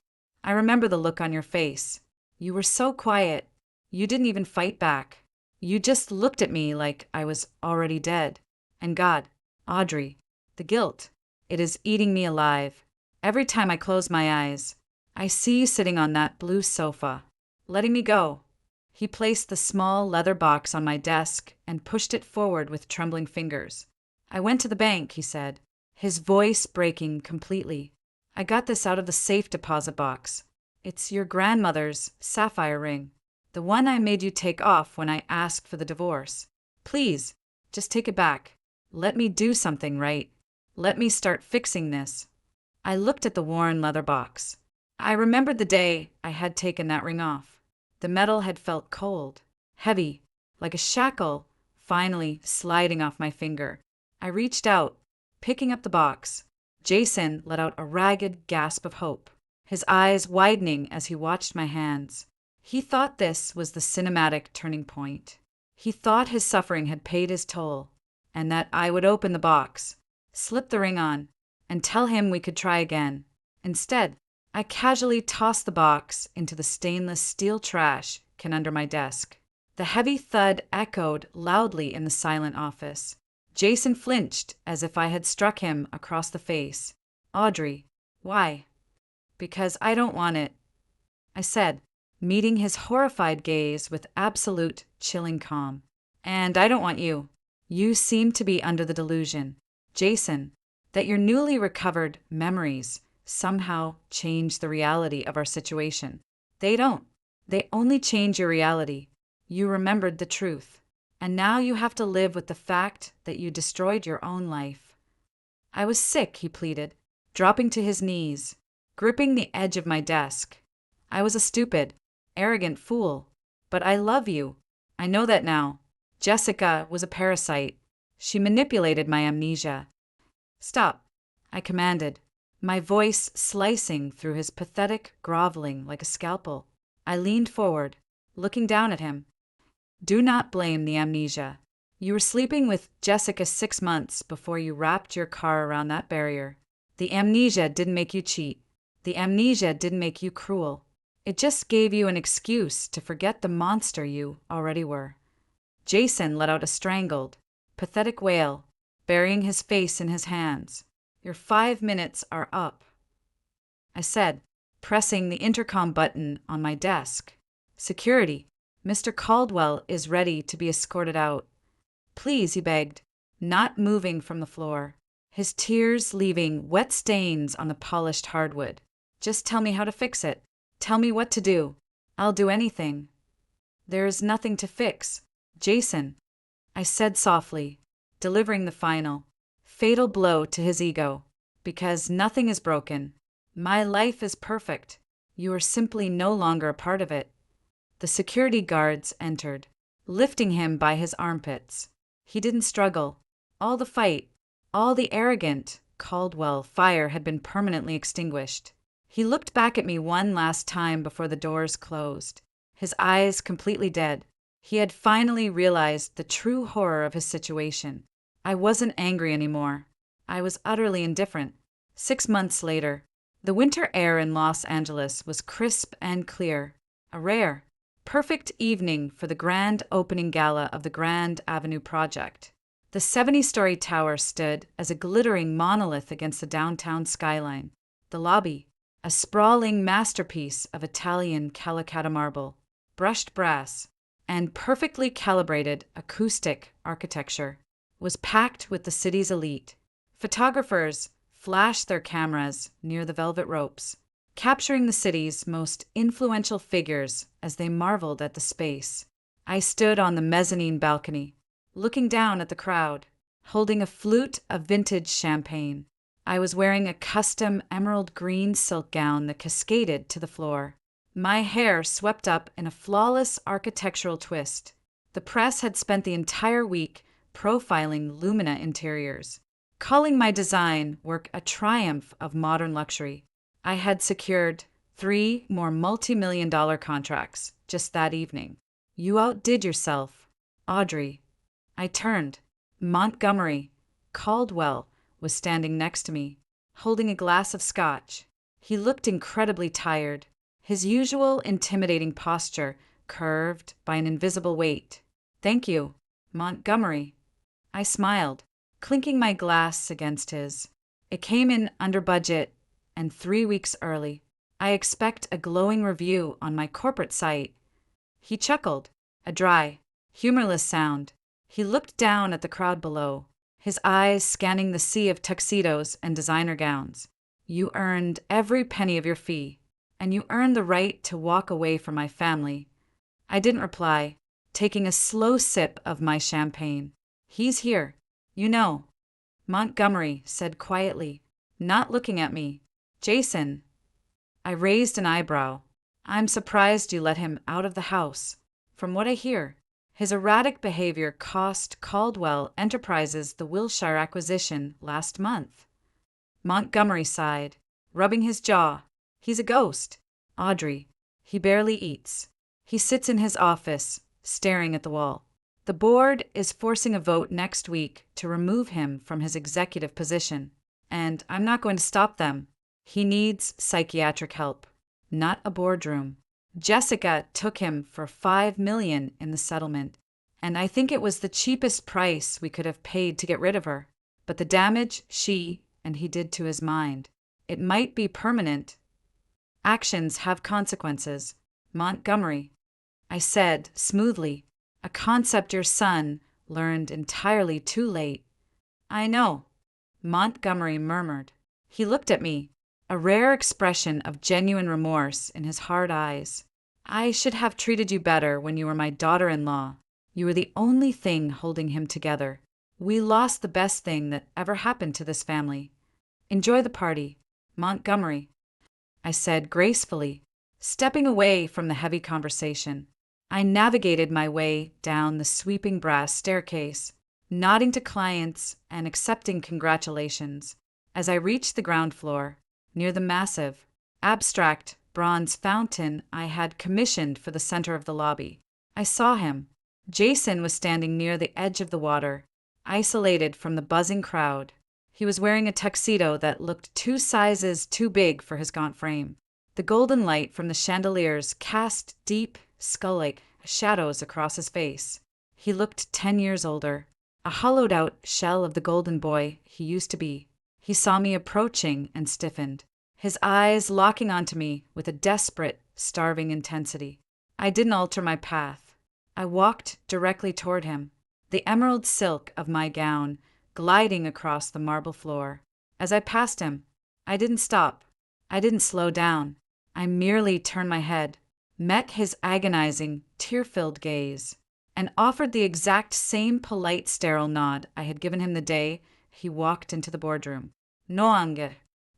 I remember the look on your face. You were so quiet. You didn't even fight back. You just looked at me like I was already dead. And God, Audrey, the guilt, it is eating me alive. Every time I close my eyes, I see you sitting on that blue sofa, letting me go. He placed the small leather box on my desk and pushed it forward with trembling fingers. I went to the bank, he said, his voice breaking completely. I got this out of the safe deposit box. It's your grandmother's sapphire ring, the one I made you take off when I asked for the divorce. Please, just take it back. Let me do something right. Let me start fixing this. I looked at the worn leather box. I remembered the day I had taken that ring off. The metal had felt cold, heavy, like a shackle, finally sliding off my finger. I reached out, picking up the box. Jason let out a ragged gasp of hope, his eyes widening as he watched my hands. He thought this was the cinematic turning point. He thought his suffering had paid his toll, and that I would open the box, slip the ring on, and tell him we could try again. Instead, I casually tossed the box into the stainless steel trash can under my desk. The heavy thud echoed loudly in the silent office. Jason flinched as if I had struck him across the face. Audrey, why? Because I don't want it, I said, meeting his horrified gaze with absolute chilling calm. And I don't want you. You seem to be under the delusion, Jason, that your newly recovered memories somehow change the reality of our situation. They don't. They only change your reality. You remembered the truth. And now you have to live with the fact that you destroyed your own life. I was sick, he pleaded, dropping to his knees, gripping the edge of my desk. I was a stupid, arrogant fool. But I love you. I know that now. Jessica was a parasite. She manipulated my amnesia. Stop, I commanded, my voice slicing through his pathetic groveling like a scalpel. I leaned forward, looking down at him. Do not blame the amnesia. You were sleeping with Jessica 6 months before you wrapped your car around that barrier. The amnesia didn't make you cheat. The amnesia didn't make you cruel. It just gave you an excuse to forget the monster you already were. Jason let out a strangled, pathetic wail, burying his face in his hands. Your 5 minutes are up, I said, pressing the intercom button on my desk. Security, Mr. Caldwell is ready to be escorted out. Please, he begged, not moving from the floor, his tears leaving wet stains on the polished hardwood. Just tell me how to fix it. Tell me what to do. I'll do anything. There is nothing to fix, Jason, I said softly, delivering the final, fatal blow to his ego. Because nothing is broken. My life is perfect. You are simply no longer a part of it. The security guards entered, lifting him by his armpits. He didn't struggle. All the fight, all the arrogant Caldwell fire had been permanently extinguished. He looked back at me one last time before the doors closed, his eyes completely dead. He had finally realized the true horror of his situation. I wasn't angry anymore. I was utterly indifferent. 6 months later, the winter air in Los Angeles was crisp and clear, a rare, perfect evening for the grand opening gala of the Grand Avenue project. The 70-story tower stood as a glittering monolith against the downtown skyline. The lobby, a sprawling masterpiece of Italian Calacatta marble, brushed brass, and perfectly calibrated acoustic architecture, was packed with the city's elite. Photographers flashed their cameras near the velvet ropes, capturing the city's most influential figures as they marveled at the space. I stood on the mezzanine balcony, looking down at the crowd, holding a flute of vintage champagne. I was wearing a custom emerald green silk gown that cascaded to the floor. My hair swept up in a flawless architectural twist. The press had spent the entire week profiling Lumina interiors, calling my design work a triumph of modern luxury. I had secured 3 more multi-million-dollar contracts just that evening. You outdid yourself, Audrey. I turned. Montgomery Caldwell was standing next to me, holding a glass of scotch. He looked incredibly tired, his usual intimidating posture curved by an invisible weight. Thank you, Montgomery. I smiled, clinking my glass against his. It came in under budget and 3 weeks early. I expect a glowing review on my corporate site. He chuckled, a dry, humorless sound. He looked down at the crowd below, his eyes scanning the sea of tuxedos and designer gowns. You earned every penny of your fee, and you earned the right to walk away from my family. I didn't reply, taking a slow sip of my champagne. He's here, you know, Montgomery said quietly, not looking at me. Jason. I raised an eyebrow. I'm surprised you let him out of the house. From what I hear, his erratic behavior cost Caldwell Enterprises the Wilshire acquisition last month. Montgomery sighed, rubbing his jaw. He's a ghost. Audrey. He barely eats. He sits in his office, staring at the wall. The board is forcing a vote next week to remove him from his executive position, and I'm not going to stop them. He needs psychiatric help, not a boardroom. Jessica took him for $5 million in the settlement, and I think it was the cheapest price we could have paid to get rid of her. But the damage she and he did to his mind, it might be permanent. Actions have consequences, Montgomery. I said smoothly, a concept your son learned entirely too late. I know, Montgomery murmured. He looked at me, a rare expression of genuine remorse in his hard eyes. I should have treated you better when you were my daughter-in-law. You were the only thing holding him together. We lost the best thing that ever happened to this family. Enjoy the party, Montgomery, I said gracefully, stepping away from the heavy conversation. I navigated my way down the sweeping brass staircase, nodding to clients and accepting congratulations. As I reached the ground floor, near the massive, abstract bronze fountain I had commissioned for the center of the lobby, I saw him. Jason was standing near the edge of the water, isolated from the buzzing crowd. He was wearing a tuxedo that looked 2 sizes too big for his gaunt frame. The golden light from the chandeliers cast deep, skull-like shadows across his face. He looked 10 years older, a hollowed-out shell of the golden boy he used to be. He saw me approaching and stiffened, his eyes locking onto me with a desperate, starving intensity. I didn't alter my path. I walked directly toward him, the emerald silk of my gown gliding across the marble floor. As I passed him, I didn't stop. I didn't slow down. I merely turned my head, met his agonizing, tear-filled gaze, and offered the exact same polite, sterile nod I had given him the day he walked into the boardroom. No anger,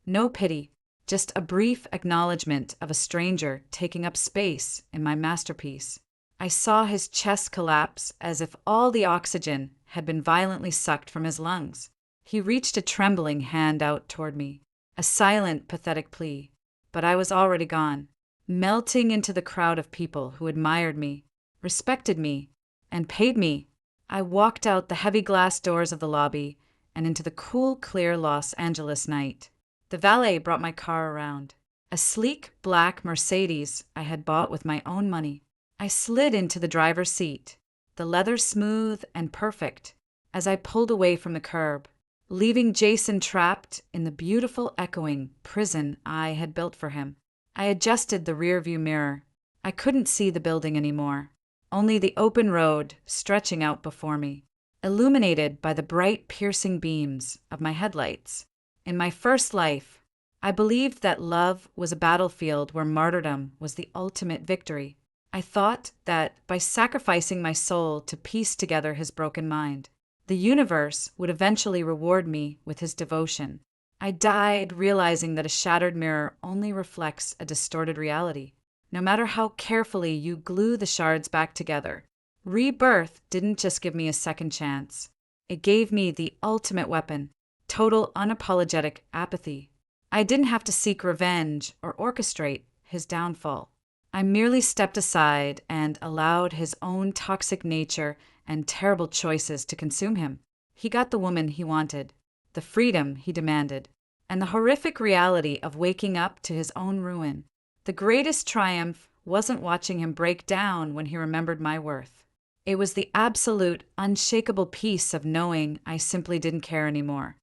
no pity, just a brief acknowledgement of a stranger taking up space in my masterpiece. I saw his chest collapse as if all the oxygen had been violently sucked from his lungs. He reached a trembling hand out toward me, a silent, pathetic plea, but I was already gone, melting into the crowd of people who admired me, respected me, and paid me. I walked out the heavy glass doors of the lobby and into the cool, clear Los Angeles night. The valet brought my car around, a sleek black Mercedes I had bought with my own money. I slid into the driver's seat, the leather smooth and perfect, as I pulled away from the curb, leaving Jason trapped in the beautiful echoing prison I had built for him. I adjusted the rearview mirror. I couldn't see the building anymore, only the open road stretching out before me, illuminated by the bright, piercing beams of my headlights. In my first life, I believed that love was a battlefield where martyrdom was the ultimate victory. I thought that by sacrificing my soul to piece together his broken mind, the universe would eventually reward me with his devotion. I died realizing that a shattered mirror only reflects a distorted reality, no matter how carefully you glue the shards back together. Rebirth didn't just give me a second chance. It gave me the ultimate weapon: total unapologetic apathy. I didn't have to seek revenge or orchestrate his downfall. I merely stepped aside and allowed his own toxic nature and terrible choices to consume him. He got the woman he wanted, the freedom he demanded, and the horrific reality of waking up to his own ruin. The greatest triumph wasn't watching him break down when he remembered my worth. It was the absolute, unshakable peace of knowing I simply didn't care anymore.